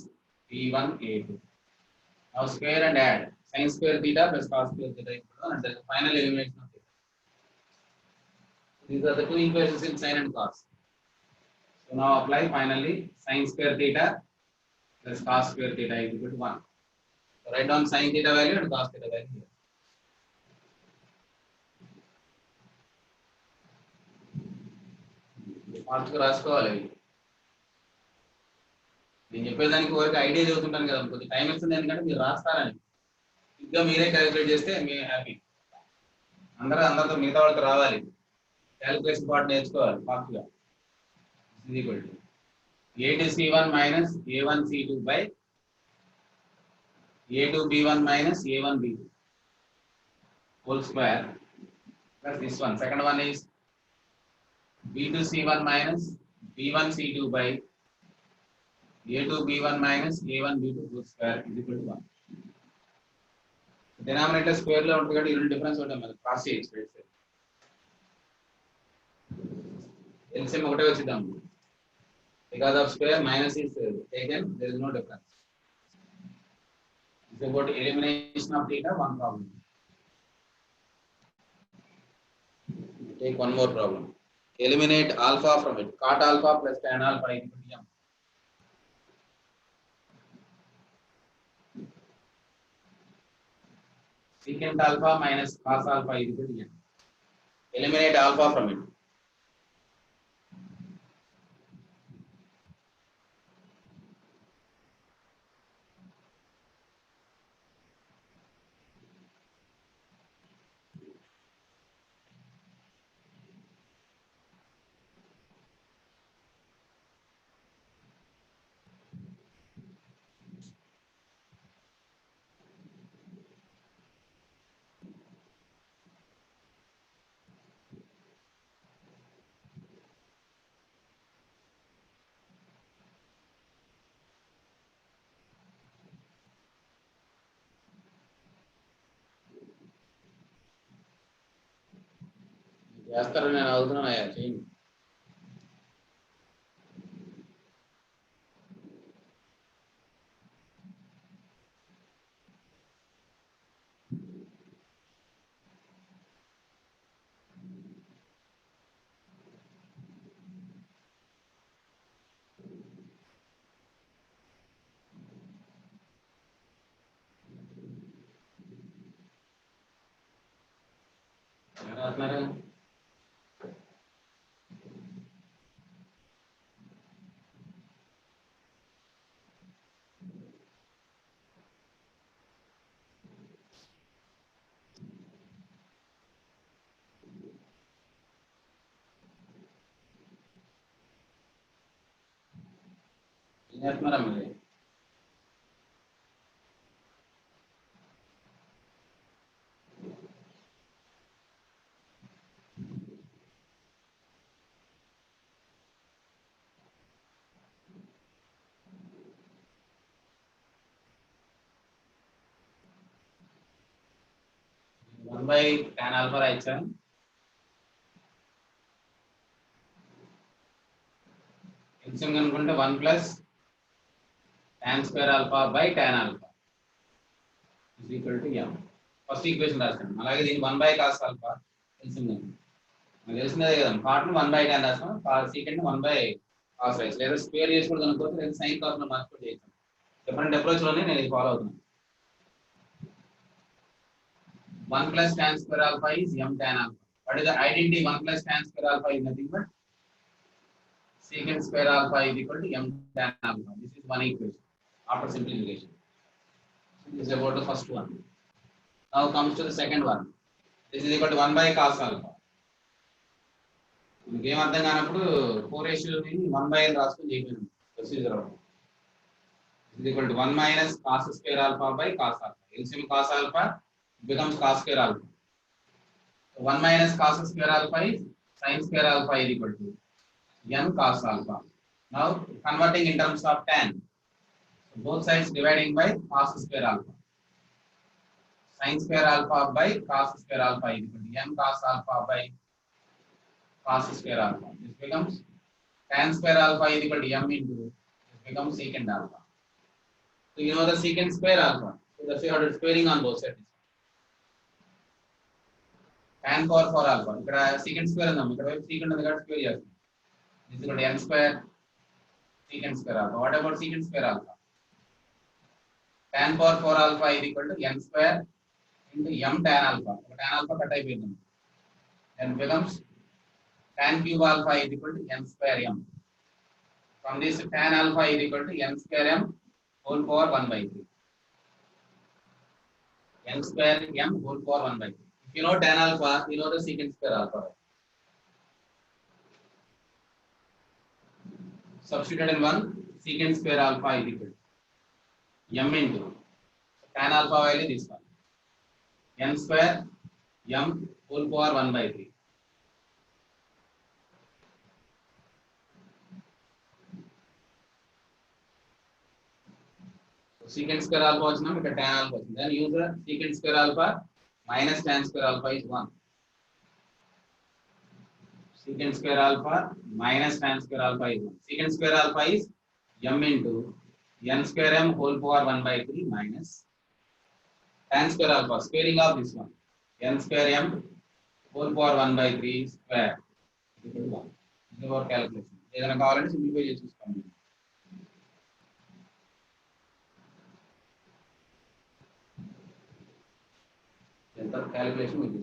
b1 a2. Now square and add sin square theta plus cos square theta equal to, and the final elimination of theta. These are the two equations in sin and cos. So now apply finally sin square theta plus cos square theta is equal to 1. So write down sin theta value and cos theta value here. Marks రాసుకోవాలి. నేను చెప్పేదానికి వరకు idea చదువుతుంటాను కదా, కొద్దిగా time ఇస్తుంది ఎందుకంటే మీరు రాస్తారని. ఇంకా మీరే క్యాలిక్యులేట్ చేస్తే మీ హ్యాపీ. అందరితో మిగతా వాళ్ళకి రావాలి. క్యాలిక్యులేషన్ పార్ట్ నేర్చుకోవాలి ఫాస్ట్గా. is equal to a2 c1 minus a1 c2 by a2 b1 minus a1 b2 whole square plus this one. Second one is b2 c1 minus b1 c2 by a2 b1 minus a1 b2 whole square is equal to 1. Denominator square లో ఉంటుంది కాబట్టి ఈ రెండు difference ఉంటాయి మనకి cross చేయొచ్చు. LCM ఒకటే వచ్చిద్దాం. Because of square minus is taken, there is no difference. It's about elimination of theta, one problem. Take one more problem. Eliminate alpha from it. Cot alpha plus tan alpha is equal to m. Secant alpha minus cos alpha is equal to n. Eliminate alpha from it. చేస్తారని నేను అవుతున్నానయ్యా చేయండి. ఎలా రాస్తున్నారు? ఏం చేస్తున్నారా మరి? One by tan alpha రాయచ్చా? LCM కనుక్కుంటే 1 plus tan square alpha by tan alpha is equal to m. First equation రాస్తాను. అలాగే దీన్ని 1 బై కాస్ ఆల్ఫా ఎల్సిఎం కనుక్కుంటే మనకు తెలిసినదే కదా, పార్ట్ 1 బై tan రాస్తాం, సీకెండ్ 1 బై కాస్ రైస్, లేదా స్క్వేర్ చేసి కూడా కనుక్కోవచ్చు, లేదా సైన్ కాస్ లో మార్చుకోవచ్చు చేయొచ్చు. డిఫరెంట్ అప్రోచ్ లోనే నేను ఇది ఫాలో అవుతున్నాను. 1 plus tan square alpha is m tan alpha. What is the identity? 1 plus tan square alpha is nothing but secant square alpha is equal to m tan alpha. This is one equation after simplification. So this is about the first one. Now comes to the second one. This is equal to 1 by cos alpha. మనకి ఏం అర్థం కానప్పుడు 4 రేషియోని 1 by అని రాసుకొని చేయగలం. Procedure అవుతుంది. This is equal to 1 minus cos square alpha by cos alpha. LCM cos alpha becomes cos square alpha. So 1 minus cos square alpha is sin square alpha is equal to n cos alpha. Now converting in terms of tan. So both sides dividing by cos square alpha. Sin square alpha by cos square alpha is equal to n cos alpha by cos square alpha. This becomes tan square alpha is equal to m into, this becomes secant alpha. So you know the secant square alpha. So that's why squaring on both sides. Tan power 4 alpha. ఇక్కడ secant square ఉందాం. ఇక్కడ వైపు secant ఉంది కాబట్టి square చేస్తాం. This is equal to n square secant square alpha. What about secant square alpha? Tan power 4 alpha is equal to n square into m tan alpha. Tan alpha cut అయిపోయింది. Then becomes tan cube alpha is equal to n square m. From this tan alpha is equal to n square m whole power 1 by 3. N square m whole power 1 by 3. If you know tan alpha, you know the secant square alpha. Substituted in 1, secant square alpha is equal to m into tan alpha value this one. N square m whole power 1 by 3. Secant square alpha వచ్చినా ఇక్కడ tan alpha వచ్చింది. Then use the secant square alpha minus tan square alpha is 1. Secant square alpha minus tan square alpha is 1. Secant square alpha is m into n square m whole power 1 by 3 minus tan square alpha, squaring of this one, n square m whole power 1 by 3 square equal to 1. This is our calculation. ఏదైనా కావాలంటే simplify చేసి చూసుకోండి. Calculation will be.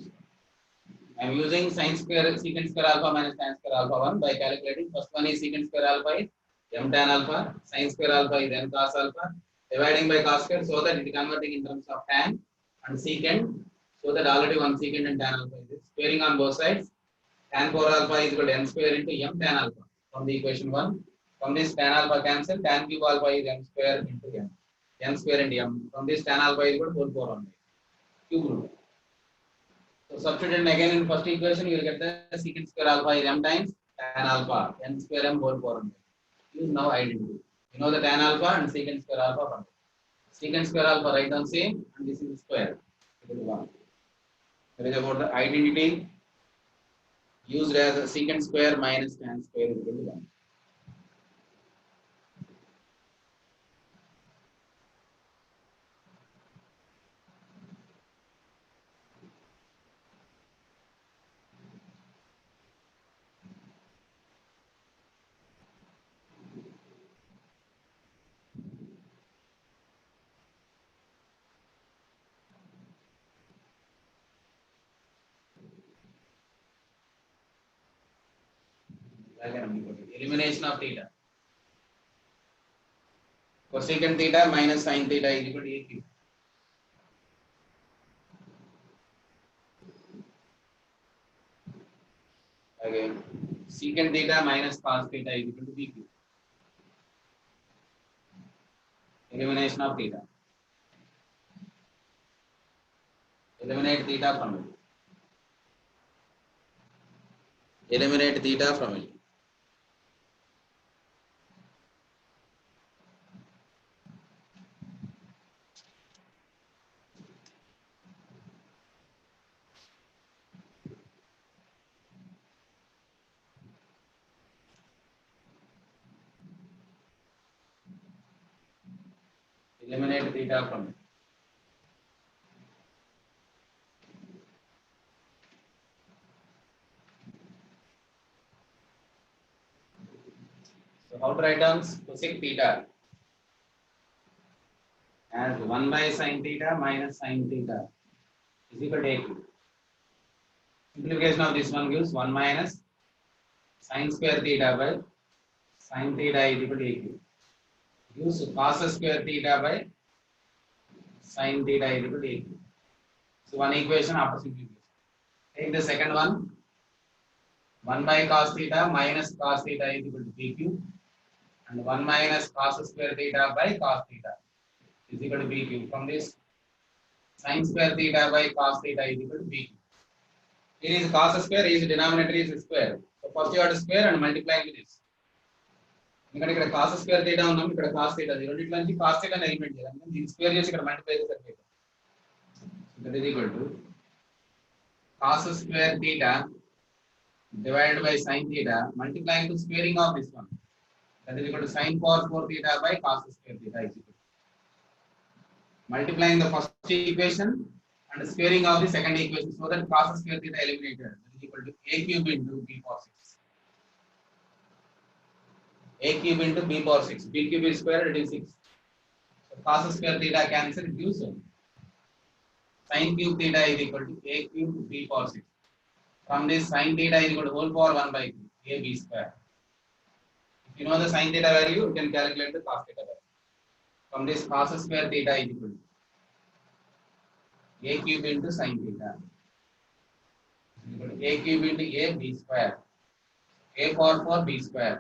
I am using sin square secant square alpha minus tan square alpha 1 by calculating. First one is secant square alpha is m tan alpha, sin square alpha is n cos alpha, dividing by cos square so that it is converting in terms of tan and secant, so that already one secant and tan alpha is squaring on both sides. Tan power alpha is equal to n square into m tan alpha from the equation 1. From this tan alpha cancel, tan cube alpha is m square into m. N square into m. From this tan alpha is equal to whole power 1 by cube root. So substitute again in first equation, you will get the secant square alpha is m times tan alpha, n square m whole power 1. Use now identity. You know the tan alpha and secant square alpha. Secant square alpha write down same, and this is square. That is about the identity. used as a secant square minus tan square is equal to 1. Elimination of theta. Cosecant theta minus sin theta is equal to AQ. Again, secant theta minus cos theta is equal to BQ. Elimination of theta. Eliminate theta from it. Eliminate theta from it. Eliminate theta from it. So how to write down cosec theta as 1 by sin theta minus sin theta is equal to AQ. Simplification of this one gives 1 minus sin square theta by sin theta is equal to AQ. Gives cos square theta by sin theta is equal to AQ. So one equation after simplification. Take the second one. 1 by cos theta minus cos theta is equal to PQ. And 1 minus cos square theta by cos theta is equal to PQ. From this, sin square theta by cos theta is equal to PQ. Here is cos square, is denominator is square. So first you have to square and multiply with this. ఎందుకంటే ఇక్కడ cos square theta ఉన్నాం, ఇక్కడ cos theta. ఈ రెండిట్లో నుంచి cos theta ని eliminate చేయాలి. అందుకని దీన్ని స్క్వేర్ చేసి ఇక్కడ మల్టిప్లై చేస్తే సరిపోతుంది. That is equal to cos square theta divided by sin theta multiplying to squaring of this one. That is equal to sin power 4 theta by cos square theta is equal to multiplying the first equation and squaring of the second equation so that cos square theta eliminated. That is equal to a cube into b power 6. A cube into b power 6. B cube is square, it is 6. So cos square theta cancel, it gives sin cube theta is equal to a cube b power 6. From this sin theta is equal to whole power 1 by 2 a b square. If you know the sin theta value, you can calculate the cos theta value. From this cos square theta is equal to a cube into sin theta. A cube into a b square. A power 4 b square.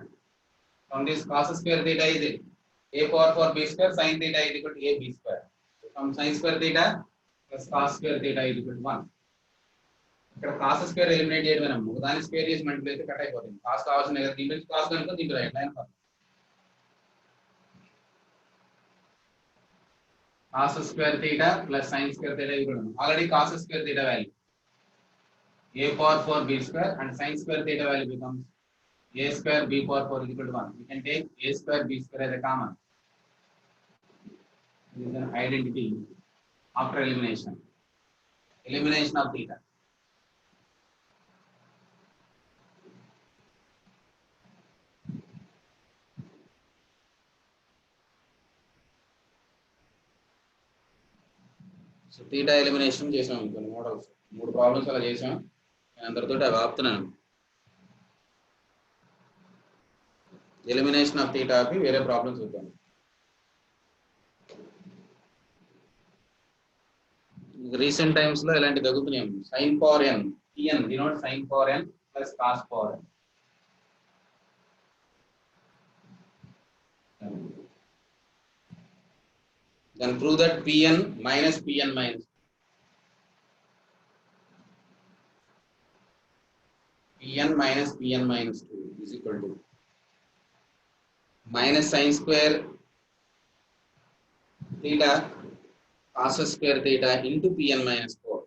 From this cos square theta is a power 4 b square, sin theta is equal to a b square. So from sin square theta plus cos square theta is equal to 1. ఇక్కడ cos square eliminate చేయడం ఒకదాని square చేసి multiply చేస్తే cut అయిపోతుంది. cos కావాల్సిన దగ్గర దీంట్లో cos కనుక దీంట్లో right line cos square theta plus sin square theta is equal to already cos square theta value a power 4 b square and sin square theta value becomes a square b power 4 is equal to 1. We can take a square b square as a common. This is an identity after elimination. Elimination of theta. So theta elimination చేసాం కొన్ని models 3 problems అలా చేసాం. నేను అందరితో అవి ఆపుతున్నాను. Elimination of theta ఆపి వేరే problems చూద్దాం. రీసెంట్ టైమ్స్ లో ఇలాంటి తగ్గుతున్నాయి. sin power n tn denote sin power n plus cos power n. Then prove that Pn minus Pn minus Pn minus Pn minus 2 is equal to minus sin square theta cos square theta into Pn minus 4.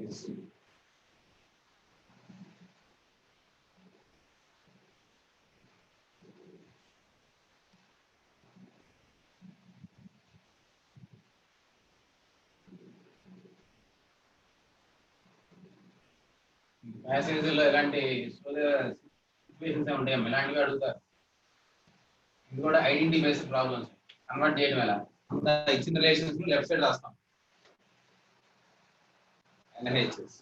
Yes. ప్యాసేజ్లో ఎలాంటి situations ఉంటాయి ఇలాంటివి అడుగుతారు. ఇది కూడా identity based problems convert చేయడం ఎలా అంత ఇచ్చిన రిలేషన్స్ లెఫ్ట్ సైడ్ రాస్తాం. LHS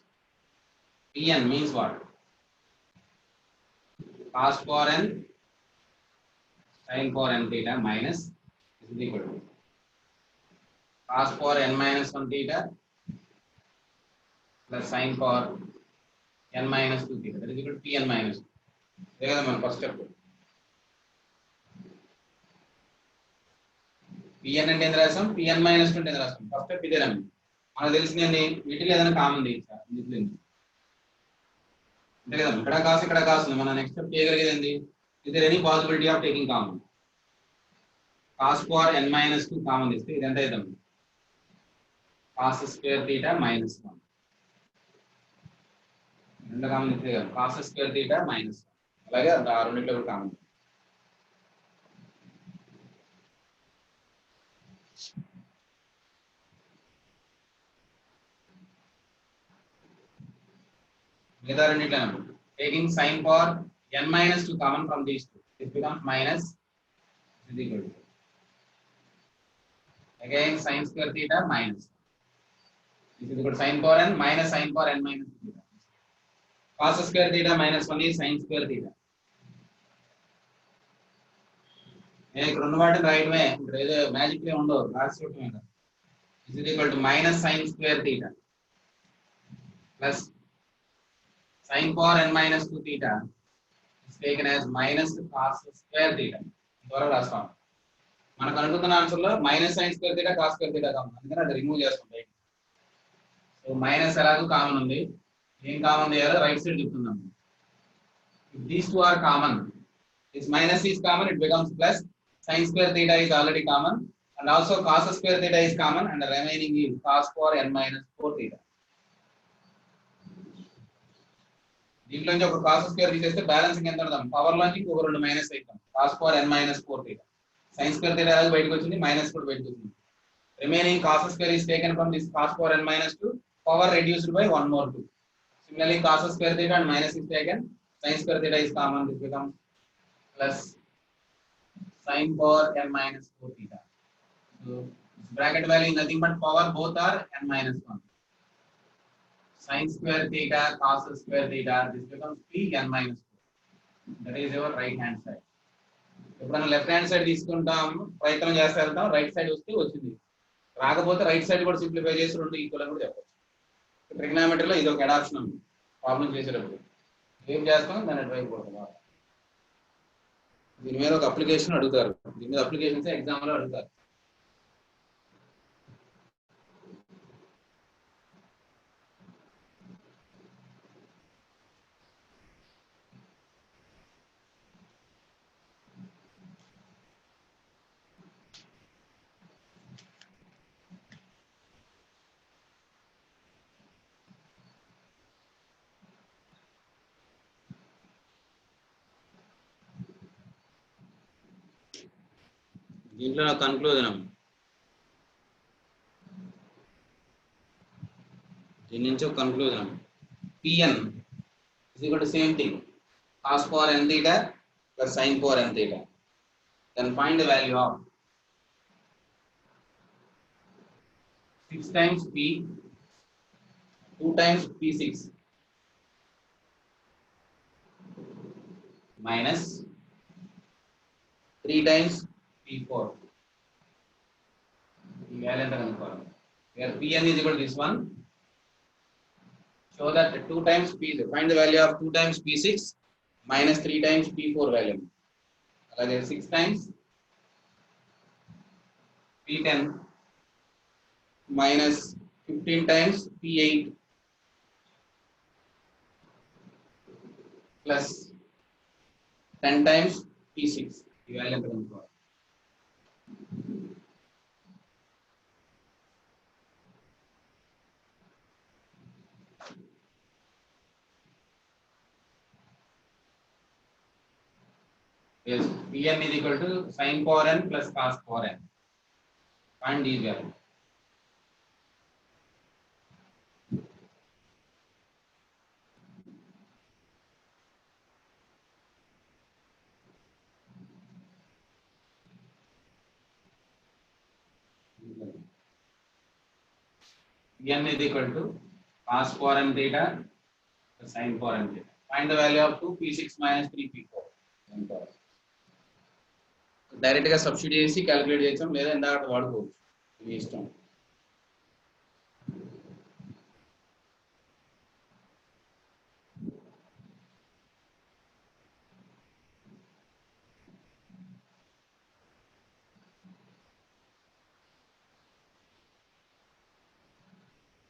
Pn means what? Cos for n sin for n theta minus is equal to cos for n minus 1 theta plus sin for n minus 2 theta, that is equal to Pn minus 2. ఇదే కదా మన first step. Pn అంటే ఎంత రాసాం, Pn minus 2 అంటే ఎంత రాసాం. First step ఇదే రండి. మనకు తెలిసింది వీటిలో ఏదైనా కామన్ తీసుకోవాలి అంతే కదా. ఇక్కడ కాసు మన నెక్స్ట్ స్టెప్ చేయగలిగేది ఏంది, is there any possibility of taking common. cos for n minus 2 common తీస్తే ఇది ఎంత అవుతుంది, cos square theta minus 1. రెండు కామన్ తీస్తే కదా cos square theta minus 1. అలాగే ఆ రెండింటిలో కూడా కామన్. మిగతా రెండింటిలో taking sin for n minus 2 common from these two, it becomes minus is equal to again sin square theta minus this is equal to sin for n minus sin for n minus theta. Cos square theta minus 1 is sin square theta. నేను ఇక్కడ ఉన్న వాటిని రాయడమే, ఇక్కడ ఏదో magic లే ఉండవు, రాసి చూడటమే కదా. this is equal to minus sin square theta plus sin for n minus 2 theta is taken as minus cos square theta. ద్వారా రాస్తాం. మనకు అనుకుంటున్న ఆన్సర్ లో minus sin square theta cos square theta common, అందుకని అది రిమూవ్ చేస్తాం. So minus ఎలాగో common ఉంది, ఏం కామన్ చేయాలో రైట్ సైడ్ చెప్తున్నాం. If these two are common, this minus is common, it becomes plus. Sin square theta is already common and also cos square theta is common and the remaining is cos for n minus 4 theta. దీంట్లో నుంచి ఒక cos square తీసేస్తే balancing ఎంత ఉందాం, power లోంచి ఇంకొక రెండు minus అవుతాం, cos for n minus 4 theta. sin square theta అలాగే బయటకు వచ్చింది, మైనస్ కూడా బయటకు వచ్చింది. Remaining cos square is taken from this cos for n minus 2, power reduced by 1 more 2. Similarly cos square theta and minus is taken, sin square theta is common, this becomes plus sin for n minus 4 theta. So bracket value is nothing but power, both are n minus 1. Sin square theta cos square theta, this becomes p n minus 4. That is your right hand side. ఎప్పుడైనా left hand side తీసుకుంటాం, ప్రయత్నం చేస్తే వెళ్తాం, right side వస్తే వచ్చింది, రాకపోతే right side కూడా simplify చేసి రెండు ఈక్వల్ అని కూడా చెప్పచ్చు. ట్రిగ్నామెట్రీలో ఇది ఒక అడాప్షన్ ఉంది, ప్రాబ్లం చేసేటప్పుడు ఏం చేస్తాం దాన్ని ట్రై కొడతాం. దీని మీద ఒక అప్లికేషన్ అడుగుతారు, దీని మీద అప్లికేషన్స్ ఎగ్జామ్ లో అడుగుతారు. దీంట్లో కన్క్లూజన్, దీని నుంచి ఒక conclusion, Pn is equal to same thing, cos for n theta plus sin for n theta. Then find the value of 6 times P, 2 times P6 minus 3 times P4. ఈ value ఎంత కనుక్కోవాలి. Here Pn is equal to this one. Show that 2 times P, find the value of 2 times P6 minus 3 times P4 value. అలాగే 6 times P10 minus 15 times P8 plus 10 times P6. ఈ value ఎంత కనుక్కోవాలి. Yes, Pn is equal to sin power n plus cos power n. Find these values. Pn is equal to cos power n theta plus sin power n theta. Find the value of 2 P6 minus 3 P4. Direct గా substitute చేసి calculate చేసాం లేదా ఇందాక వాడుకోవచ్చు మీ ఇష్టం.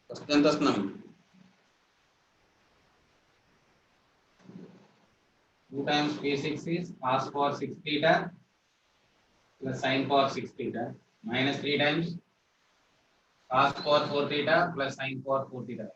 First ఎంత వస్తున్నాం 2 times P6 is cos power 6 theta plus sin power 6 theta minus 3 times cos power 4 theta plus sin power 4 theta.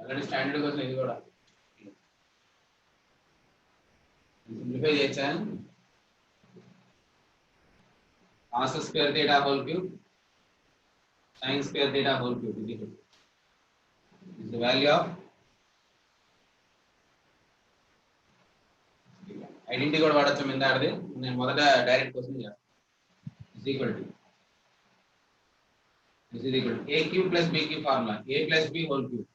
Already standard కోసం ఇది కూడా సింప్లిఫై చేయొచ్చా cos square theta whole cube sin square theta whole cube is the value of identity కూడా వాడచ్చు మిందాడిది నేను మొదట direct question చేస్తాను is equal to this is equal to a cube plus b cube formula a plus b whole cube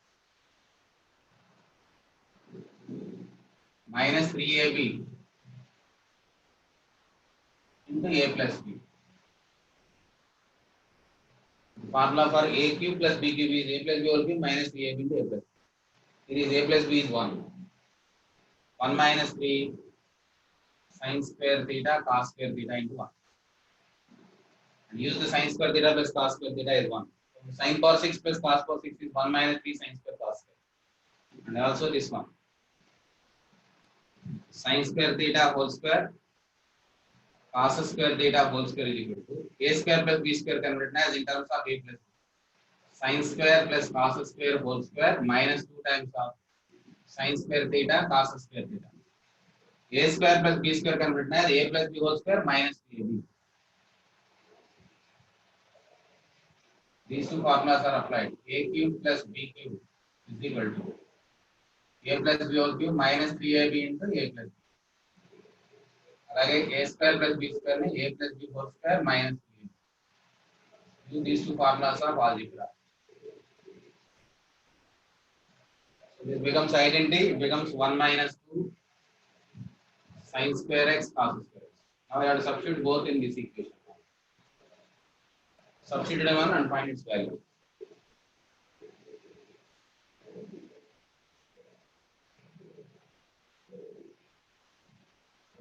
minus 3ab into a plus b. The formula for a cube plus b cube is a plus b whole cube minus 3ab into a plus b. It is a plus b is 1. 1 minus 3 sin square theta cos square theta into 1. And use the sin square theta plus cos square theta is 1. So sin power 6 plus cos power 6 is 1 minus 3 sin square cos square. And also this one. Sin square theta whole square cos square theta whole square is equal to a square plus b square can be written as in terms of a plus b. Sin square plus cos square whole square minus 2 times of sin square theta cos square theta. A square plus b square can be written as a plus b whole square minus 3ab. These two formulas are applied. A cube plus b cube is equal to a plus b whole cube minus 3ab into a plus b. అలాగే a square plus b square ని a plus b whole square minus 3ab. Use these two formulas of algebra. So this becomes identity. It becomes 1 minus 2 sin square x cos square x. Now I have to substitute both in this equation. Substitute one and find its value.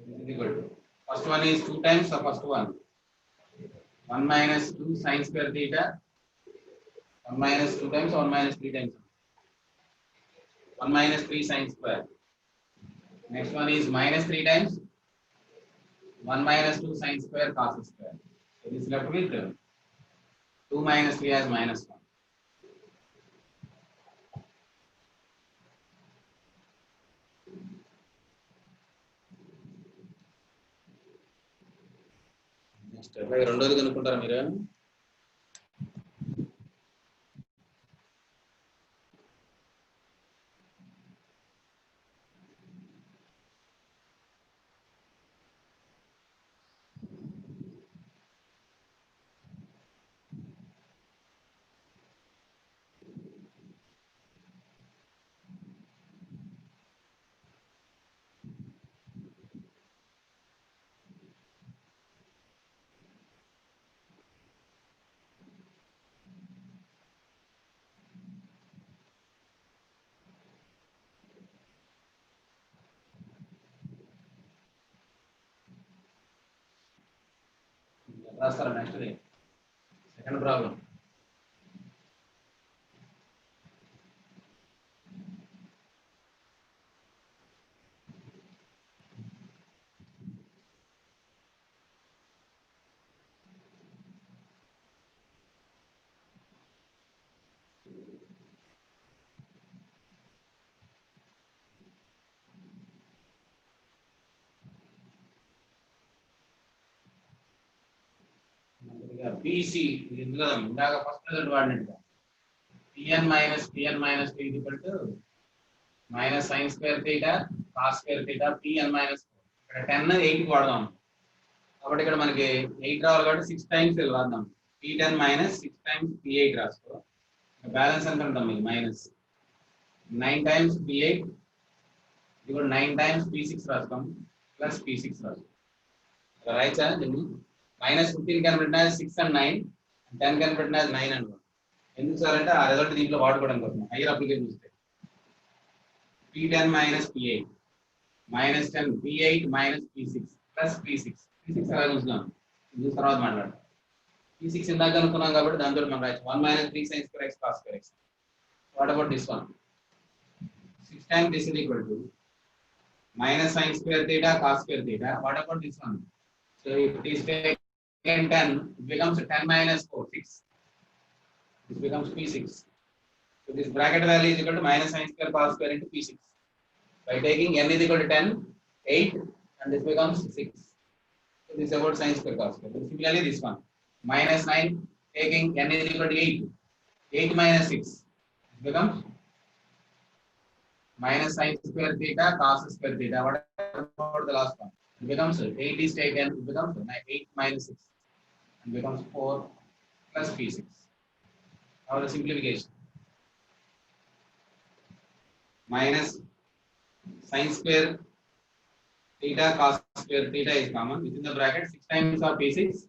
This is equal to first one is 2 times the first one. 1 minus 2 sin square theta. 1 minus 2 times 1 minus 3 times. 1 minus 3 sin square. Next one is minus 3 times 1 minus 2 sin square cos square. So this is left with 2 minus 3 as minus 1. Next రెండోది కనుక్కుంటారా మీరు రాస్తారా next second problem BC ఇందులో ఇందాక first result వాడినట్టుగా Pn minus T is equal to minus sin square theta cos square theta Pn minus 4. ఇక్కడ 10 8 వాడదాం కాబట్టి ఇక్కడ మనకి 8 రావాలి కాబట్టి 6 టైమ్స్ రాద్దాం P10 minus 6 times P8 రాసుకో బ్యాలెన్స్ ఎంత ఉంటుంది మీకు మైనస్ 9 times P8 ఇది కూడా 9 times P6 రాస్తాం ప్లస్ P6 రాస్తాం రైట్ సార్ దీన్ని మైనస్ 15 కనబెట్టిన 6 and 9 10 కనబెట్టిన 9 and 1 ఎందుకు సార్ అంటే ఆ రిజల్ట్ దీంట్లో వాడుకోవడం కోసం హైయర్ అప్లికేషన్ చూస్తే P10 minus P8 minus 10 P8 minus P6 plus P6 అలా చూస్తున్నాం ఇది తర్వాత మాట్లాడతాం P6 ఇందాక అనుకున్నాం కాబట్టి దాంతో మనం రాయొచ్చు 1 minus 3 sin square x cos square x. What about this one? 6 times this is equal to minus sin square theta cos square theta. What about this one? So if it is taken 10, it becomes 10 minus 4, 6. This becomes P6. So this bracket value is equal to minus sin square cos square into P6. By taking n is equal to 10, 8, and this becomes 6. So this is about sin square cos square. Similarly, this one minus 9, taking n is equal to 8, 8 minus 6, it becomes minus sin square theta cos square theta. What about the last one? It becomes 8 is taken, it becomes 8 minus 6, and becomes 4 plus P6. Now the simplification. Minus sin square theta cos square theta is common within the bracket 6 times of P6,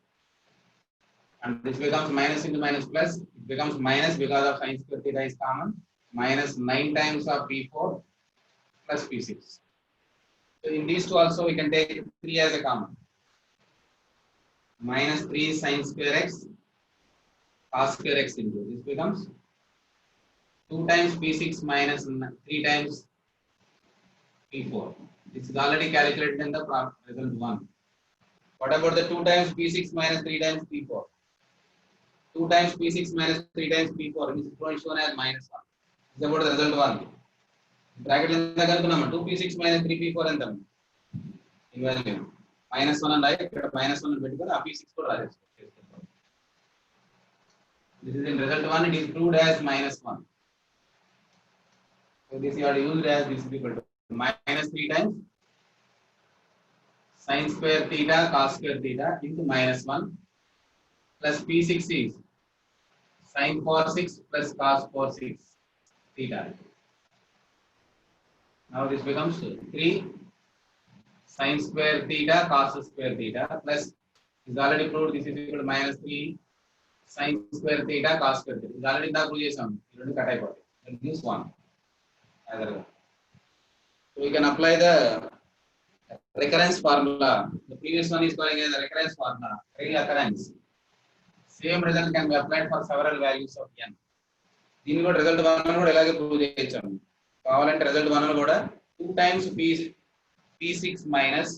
and this becomes minus into minus plus, it becomes minus because of sin square theta is common, minus 9 times of P4 plus P6. So in these two also we can take 3 as a common. Minus 3 sin square x cos square x into this becomes 2 times P6 minus 3 times P4. This is already calculated in the result 1. What about the 2 times P6 minus 3 times P4? 2 times P6 minus 3 times P4 is shown as minus 1. This is about the result 1. Bracket in the calculation 2P6 minus 3P4 and them. Value minus 1 and I minus 1 and vertical P6 for this is in result 1, it is proved as minus 1. So this you are used as this is equal to minus 3 times sin square theta cos square theta into minus 1 plus P6 is sin 4 6 plus cos 4 6 theta. Now this becomes 3 sin square theta cos square theta plus is already proved this is equal to minus 3 sin square theta cos square theta. Is already the prove chesam rendu cut ayipotayi. That gives 1. So we can apply the recurrence formula. The previous one is calling as the recurrence formula. Recurrence. Same result can be applied for several values of n. దీని కూడా result 1 కూడా ఇలాగే prove చేయొచ్చు. కావాలంటే result 1 కూడా 2 times P6 minus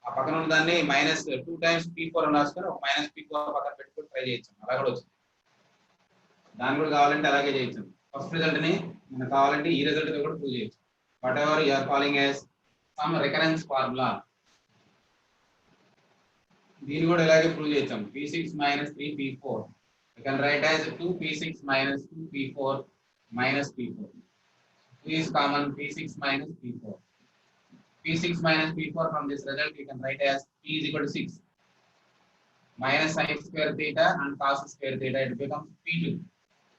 ఆ పక్కన ఉన్న దాన్ని minus 2 times P4 అని రాసుకొని ఒక minus P4 పక్కన పెట్టుకొని ట్రై చేయొచ్చు. అలా కూడా వచ్చింది. దాన్ని కూడా కావాలంటే అలాగే చేయొచ్చు. ఫస్ట్ రిజల్ట్ ని మనకు కావాలంటే ఈ రిజల్ట్ ని కూడా ప్రూవ్ చేయొచ్చు. Whatever you are calling as some recurrence formula దీన్ని కూడా ఇలాగే ప్రూవ్ చేయొచ్చు. P6 minus 3P4 we can write as 2P6 minus 2P4 minus P4. 2 is common, P6 minus P4. P6 minus P4 from this result we can write as P is equal to 6 minus sin square theta and cos square theta, it becomes P2.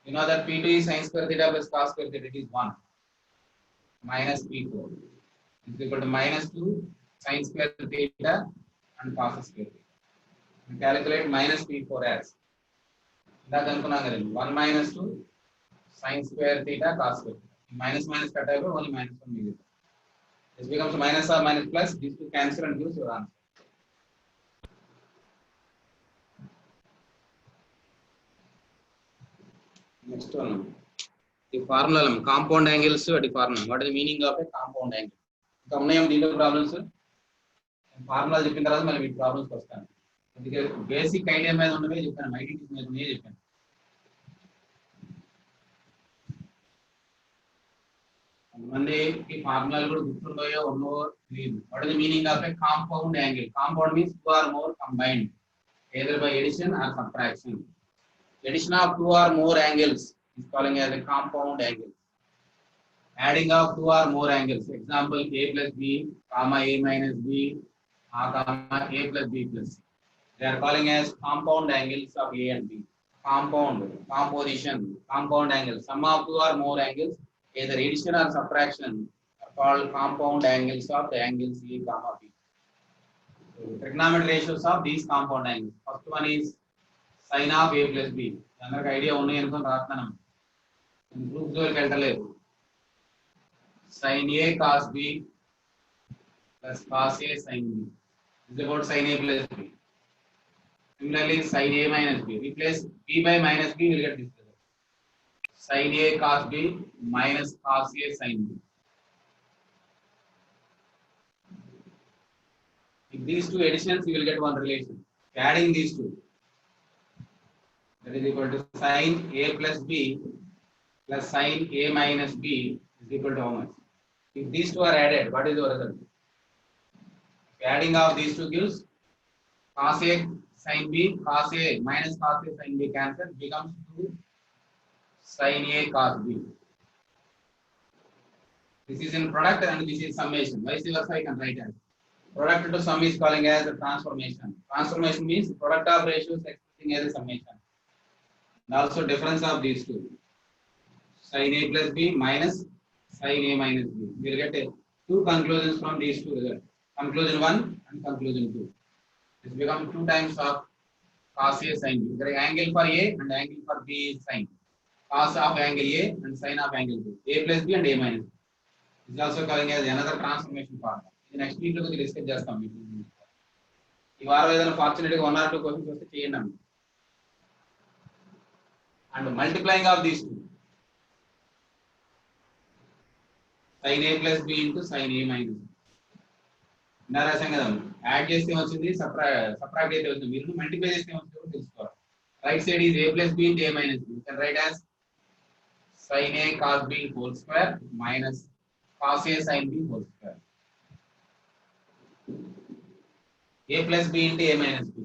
You know that P2 is sin square theta plus cos square theta, it is 1 minus P4 is equal to minus 2 sin square theta and cos square theta. We calculate minus P4 as that 1 minus 2 sin square theta cos square theta. Minus minus cut over only minus 1 million. This becomes minus or minus plus. These two cancel and gives your answer. Next one. The formula compound angles the formula. What is the meaning of a compound angle? Come these problems. Formula చెప్పిన తర్వాత మళ్ళీ మీ problems వస్తాను. అందుకే basic idea మీద ఉన్నవే చెప్పాను, identity మీద ఉన్నవే చెప్పాను. కొంతమందికి ఫార్ములాలు కూడా గుర్తుండయో ఉన్నో తెలియదు. What is the meaning of a compound angle? Compound means two or more combined. either by addition or subtraction. Addition of two or more angles is calling as a compound angle. Adding of two or more angles, example a plus b, comma a minus b, comma a plus b plus. They are calling as compound angles of a and b. Compound, composition, compound angles. Sum of two or more angles, either addition or subtraction, are called compound angles of the angles a, comma b. So, trigonometric ratios of these compound angles. First one is sin of a plus b. అందరికి idea ఉన్నాయి అనుకుని రాస్తున్నాను. Group జోలికి వెళ్ళలేదు. Sin a cos b plus cos a sin b is about sin a plus b. Similarly, sin a minus b. Replace b by minus b, will get this result. Sin a cos b minus cos a sin b. If these two additions, you will get one relation. Adding these two, that is equal to sin a plus b plus sin a minus b is equal to how much? If these two are added, what is the result? Adding of these two gives cos a sin b, cos a minus cos a sin b cancel, becomes 2 sin a cos b. This is in product and this is summation. Vice versa, I can write as product to sum is calling as a transformation. Transformation means product of ratios expressing as a summation. And also difference of these two. Sin a plus b minus sin a minus b. We will get two conclusions from these two results. Conclusion 1 and conclusion 2. This becomes 2 times of cos a sin b. There is angle for a and angle for b is sin. Cos of angle a and sin of angle b. A plus b and a minus b. This is also calling as another transformation part. In next week we discuss చేస్తాం మీకు. ఈ వారం ఏదైనా fortunate గా 1 or 2 questions వస్తే చేయండి. And multiplying of these two. Sin a plus b into sin a minus b. రాసాం కదా, యాడ్ చేస్తే వచ్చింది, సబ్ట్రాక్ట్ అయితే వచ్చింది. మీరు మల్టిప్లై చేస్తే వచ్చిందో తెలుసుకోవాలి. Right side is a plus b into a minus b. You can write as sin a cos b whole square minus cos a sin b whole square. A plus b into a minus b.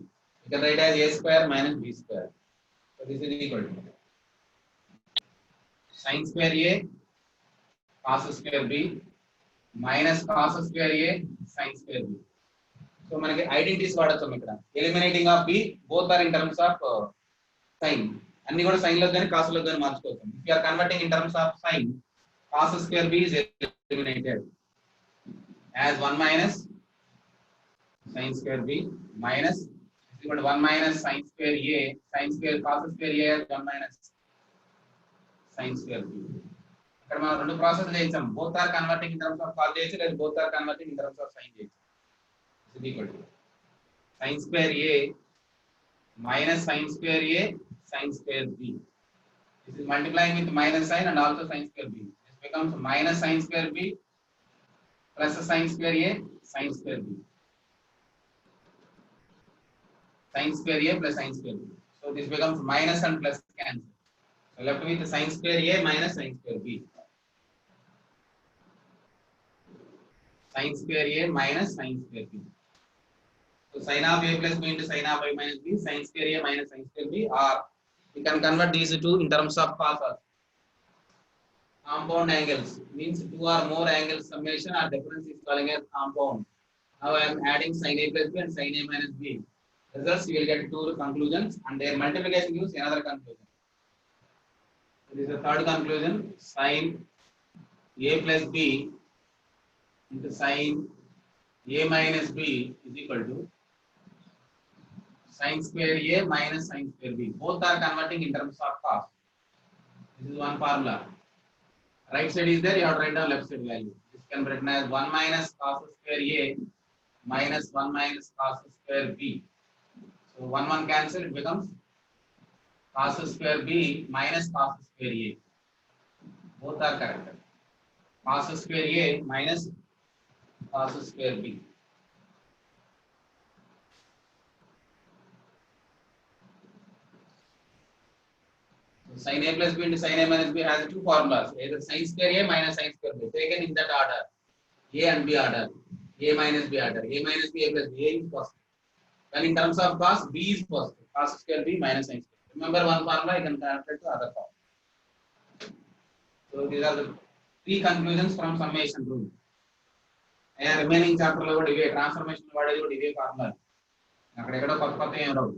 You can write as a square minus b square. So this is equal to sin square a cos square b minus cos square a sin square b. So మనకి identities వాడతాం ఇక్కడ. Eliminating of b both are in terms of sin. అన్ని కూడా sin లో గాని cos లో గాని మార్చుకోవచ్చు. If you are converting in terms of sin, cos square b is eliminated as 1 minus sin square b minus is equal to 1 minus sin square a sin square cos square a as 1 minus sin square b. ఇక్కడ మనం రెండు process చేయించాం. both are converting in terms of cos చేయొచ్చు లేదా both are converting in terms of sin చేయొచ్చు. is equal to sin square a minus sin square a sin square b. This is multiplying with minus sign and also sin square b. This becomes minus sin square b plus sin square a sin square b. Sin square a plus sin square b. So this becomes minus and plus cancel. So left with sin square a minus sin square b. Sin square a minus sin square b. So sin of a plus b into sin of a minus b, sin square a minus sin square b, or we can convert these two in terms of cos. Compound angles means two or more angles summation or difference is calling as compound. Now I am adding sin a plus b and sin a minus b. Results you will get two conclusions and their multiplication gives another conclusion. So this is the third conclusion. Sin a plus b into sin a minus b is equal to sin square a minus sin square b. Both are converting in terms of cos. This is one formula. Right side is there, you have to write down left side value. This can be written as 1 minus cos square a minus 1 minus cos square b. So 1 cancel, it becomes cos square b minus cos square a. Both are correct. Cos square a minus cos square b. So sin a plus b into sin a minus b has two formulas, either sin square a minus sin square b, taken in that order, a and b order, a minus b order, a minus b, a plus b, a is positive. When in terms of cos, b is first. Cos square b minus sin square. Remember one formula, I can calculate the other formula. So these are the three conclusions from summation rule. And remaining chapter lo kuda ive transformation vadedi kuda ive formula. అక్కడ ఎక్కడో కొత్త ఏం రావు.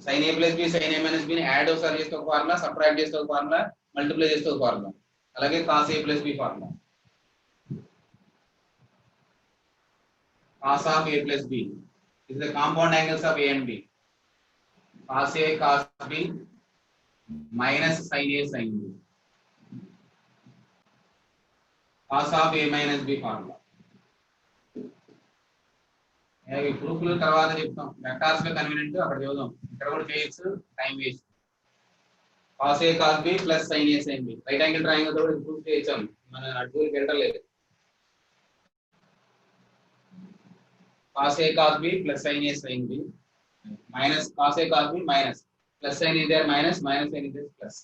sin a plus b sin a minus b ని add ఒకసారి చేస్తే ఒక formula, subtract చేస్తే ఒక ఫార్ములా, మల్టిప్లై చేస్తే ఒక ఫార్ములా. అలాగే cos a plus b formula. cos of a plus b is the compound angles of a and b. cos a cos b minus sin a sin b. cos of a minus b formula. ఈ ప్రూఫ్లు తర్వాత చెప్తాం. Vectors లో convenient అక్కడ చూద్దాం. ఇక్కడ కూడా చేయొచ్చు, time waste. cos a cos b plus sin a sin b right angle triangle తో కూడా ప్రూఫ్ చేయొచ్చాం. మన అడ్వైస్ వెళ్ళలేదు. cos a cos b plus sin a sin b minus cos a cos b minus plus sin is there minus minus sin is there plus.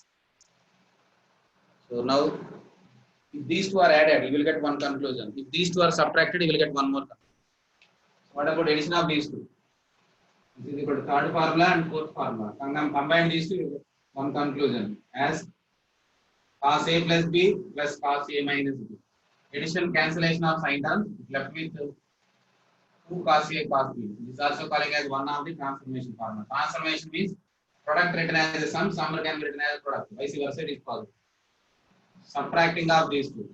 So now if these two are added, you will get one conclusion. If these two are subtracted, you will get one more conclusion. What about addition of these two? This is equal to third formula and fourth formula. Combine these two, you get one conclusion as cos a plus b plus cos a minus b. Addition cancellation of sign terms left with 2 cos a cos b. This is also calling as one of the transformation formula. Transformation means product written as a sum can be written as a product. Vice versa it is possible. Subtracting of these two.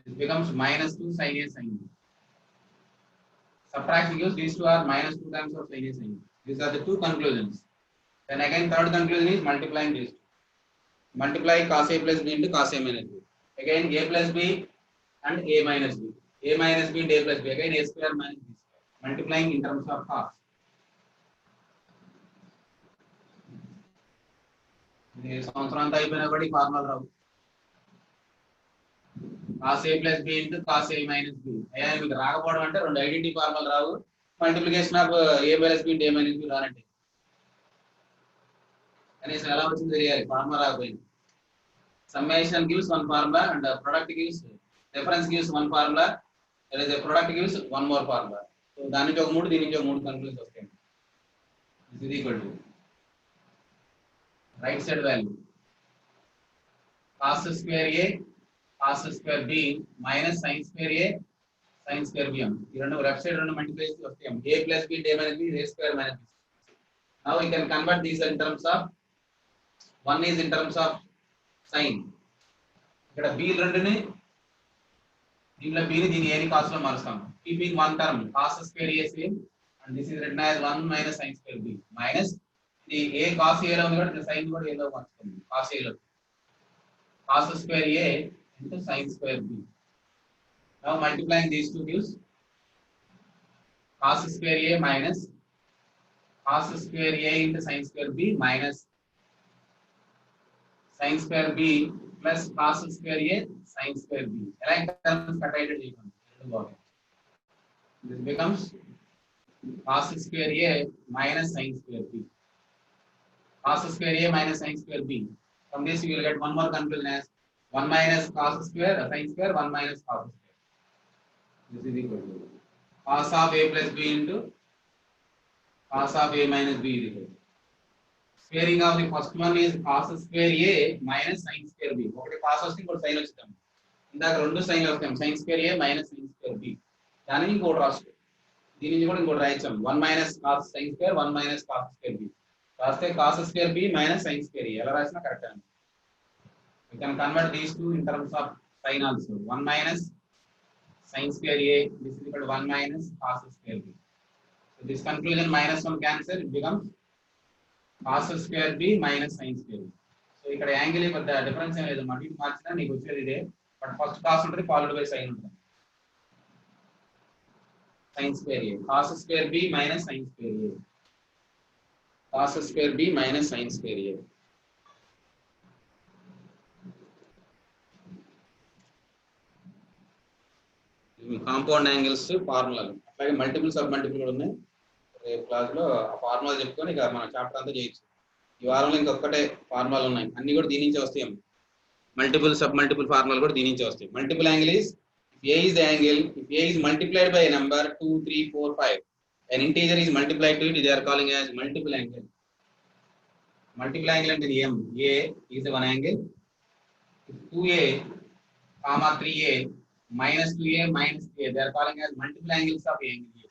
This becomes minus 2 sin a sin b. Subtraction gives these two are minus 2 times of sin a sin b. These are the two conclusions. Then again third conclusion is multiplying these two. Multiply cos a plus b into cos a minus b. Again a plus b and a minus b. A minus b and a plus b. Again a square minus b square. Multiplying in terms of cos. This సంవత్సరం అంతా అయిపోయినా కూడా ఈ formula Rao. cos a plus b into cos a minus b. అయ్యా మీకు రాకపోవడం అంటే రెండు identity formula Rao. Multiplication of a plus b into a minus b రానంటే కనీసం ఎలా వచ్చింది తెలియాలి. Formula రాకపోయింది. Summation gives one formula and product gives difference gives one formula. There is a product gives one more formula. So దాని నుంచి ఒక మూడు, దీని నుంచి ఒక మూడు కన్క్లూజన్స్ వస్తాయి. This is equal to right side value cos square a cos square b minus sin square a sin square b. ఈ రెండు లెఫ్ట్ సైడ్ రెండు మల్టిప్లై చేసి వస్తాయి. a plus b into a minus b is a square minus b. Now we can convert these in terms of one is in terms of sin. ఇక్కడ b రెండుని దీనిలో b ని దీని a ని cos లో మారుస్తాం. Keeping one term cos square a same and this is written as 1 minus sin square b minus the a cos a లో ఉంది కూడా sin కూడా a లో మార్చుతాం. cos a లో cos square a into sin square b. Now multiplying these two gives cos square a minus cos square a into sin square b minus sin square b plus cos square a sin square b. Like terms cut out cheyandi. This becomes cos square a minus sin square b. Cos square a minus sin square b. From this you will get one more conclusion as 1 minus cos square sin square 1 minus cos square. This is equal to cos of a plus b into cos of a minus b is equal to squaring of the first one is cos square a minus sin square b. ఒకటి cos వస్తే ఇంకోటి sin వస్తాం. ఇందాక రెండు sin వస్తాం. sin square a minus sin square b. దానికి ఇంకోటి రాస్తాం. దీని నుంచి కూడా ఇంకోటి రాయొచ్చాం. 1 minus cos sin square 1 minus cos square b. రాస్తే cos square b minus sin square a. ఎలా రాసినా కరెక్ట్ అండి. We can convert these two in terms of sin also. 1 minus sin square a. This is equal to 1 minus cos square b. So this conclusion minus 1 cancel. It becomes cos square b minus sin square b. So ఇక్కడ angle పెద్ద difference ఏం లేదు. మళ్ళీ మార్చినా నీకు వచ్చేది ఇదే. But first cos ఉంటుంది ఫాలోడ్ బై sin ఉంటుంది. sin square a. cos square b minus sin square a. cos square b minus sin square a. Compound angles ఫార్ములాలు అట్లాగే మల్టిపుల్ సబ్ మల్టిపుల్ కూడా ఉన్నాయి. రేపు క్లాస్ లో ఆ ఫార్ములా చెప్పుకొని ఇక మన చాప్టర్ అంతా చేయొచ్చు. ఈ వారంలో ఇంకొకటే ఫార్ములాలు ఉన్నాయి. అన్ని కూడా దీని నుంచే వస్తాయి. మల్టిపుల్ సబ్ మల్టిపుల్ ఫార్ములాలు కూడా దీని నుంచే వస్తాయి. Multiple angle is A is the angle. If A is multiplied by a number 2, 3, 4, 5, an integer is multiplied to it, they are calling as multiple angle. Multiple angle and M. A is the one angle. 2A, comma 3A, minus 2A, minus 3A, they are calling as multiple angles of angle A.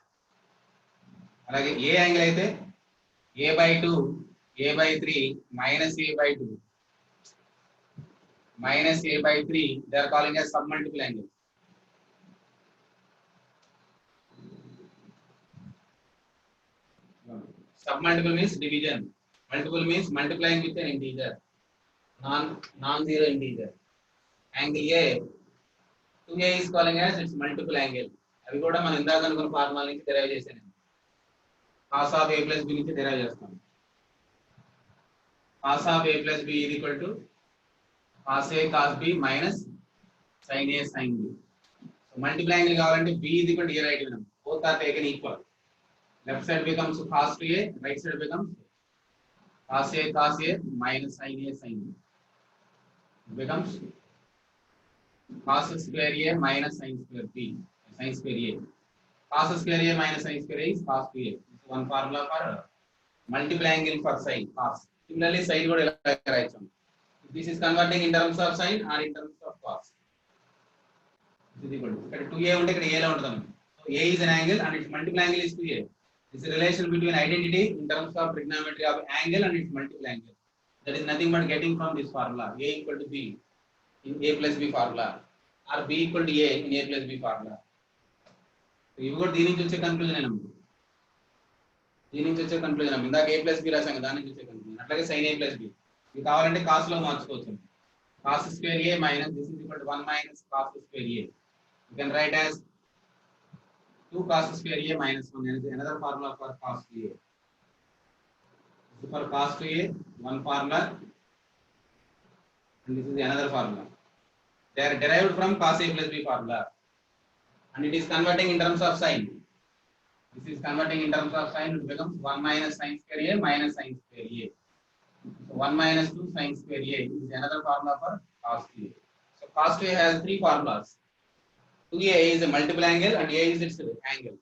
అలాగే A angle అయితే A by 2, A by 3, minus A by 2, minus A by 3, they are calling as submultiple angles. Submultiple means division. Multiple means multiplying with an integer. Non-zero integer. Angle A, 2A is calling as its multiple angle. అవి కూడా మనం ఇందాక అనుకున్న formula నుంచి derive చేశాను. Cos of A plus B నుంచి derive చేస్తాం. Cos of A plus B is equal to cos A cos B minus sin A sin B. So multiple angle కావాలంటే B is equal to A right వినం. Both are taken equal. Left side becomes cos 2A, right side becomes cos A minus sin A sin B. It becomes cos square A minus sin square B, sin square A. Cos square A minus sin square A is cos 2A. This is one formula for multiple angle for sin, cos. Similarly, sin would write some. This is converting in terms of sin or in terms of cos. This is equal to 2A unte ikkada A la untadam. So A is an angle and its multiple angle is 2A. This is a relation between identity in terms of trigonometry of angle and its multiple angle. That is nothing but getting from this formula A equal to B in A plus B formula or B equal to A in A plus B formula. So you got దీని నుంచి వచ్చే conclusion ఏనమ్మ. దీని నుంచి వచ్చే conclusion అమ్మ. ఇందాక A plus B రాసాం దాని నుంచి వచ్చే కన్క్లూజన్. అట్లాగే sin A plus B. ఇది కావాలంటే cos లో మార్చుకోవచ్చు. Cos square A minus this is equal to 1 minus cos square A. You can write as 2 cos square A minus 1 is another formula for cos 2A. For cos 2A, one formula and this is another formula. They are derived from cos A plus B formula and it is converting in terms of sin. This is converting in terms of sin, it becomes 1 minus sin square A minus sin square A. So 1 minus 2 sin square A is another formula for cos 2A. So cos 2A has three formulas. 2A is a multiple angle and A is its angle.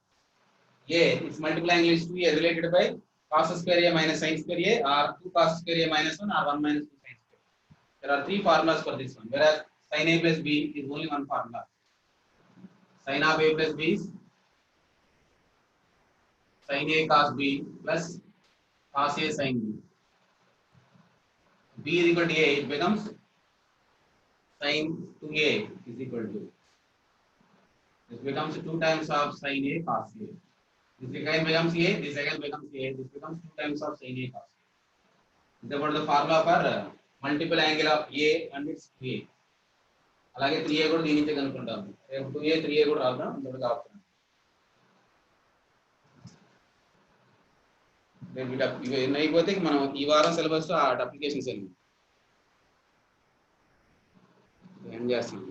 A, its multiple angle is 2A related by cos square A minus sin square A or 2 cos square A minus 1 or 1 minus 2 sin square. There are three formulas for this one, whereas sin A plus B is only one formula. Sin of A plus B is sin A cos B plus cos A sin B. B is equal to A, it becomes sin 2A is equal to. This becomes 2 times of sin A cos A. This again becomes A, this again becomes A, this becomes 2 times of sin A cos A. This is about the formula for multiple angle of A and its 2A. అలాగే 3A కూడా దీని నుంచి కనుక్కుంటాము. రేపు 2A 3A కూడా రాద్దాం ఇంతకు కావచ్చు. రేపు ఇవి ఎన్ని అయిపోతే మనం ఈ వారం సిలబస్ ఆ అప్లికేషన్స్ ఏం చేస్తాం.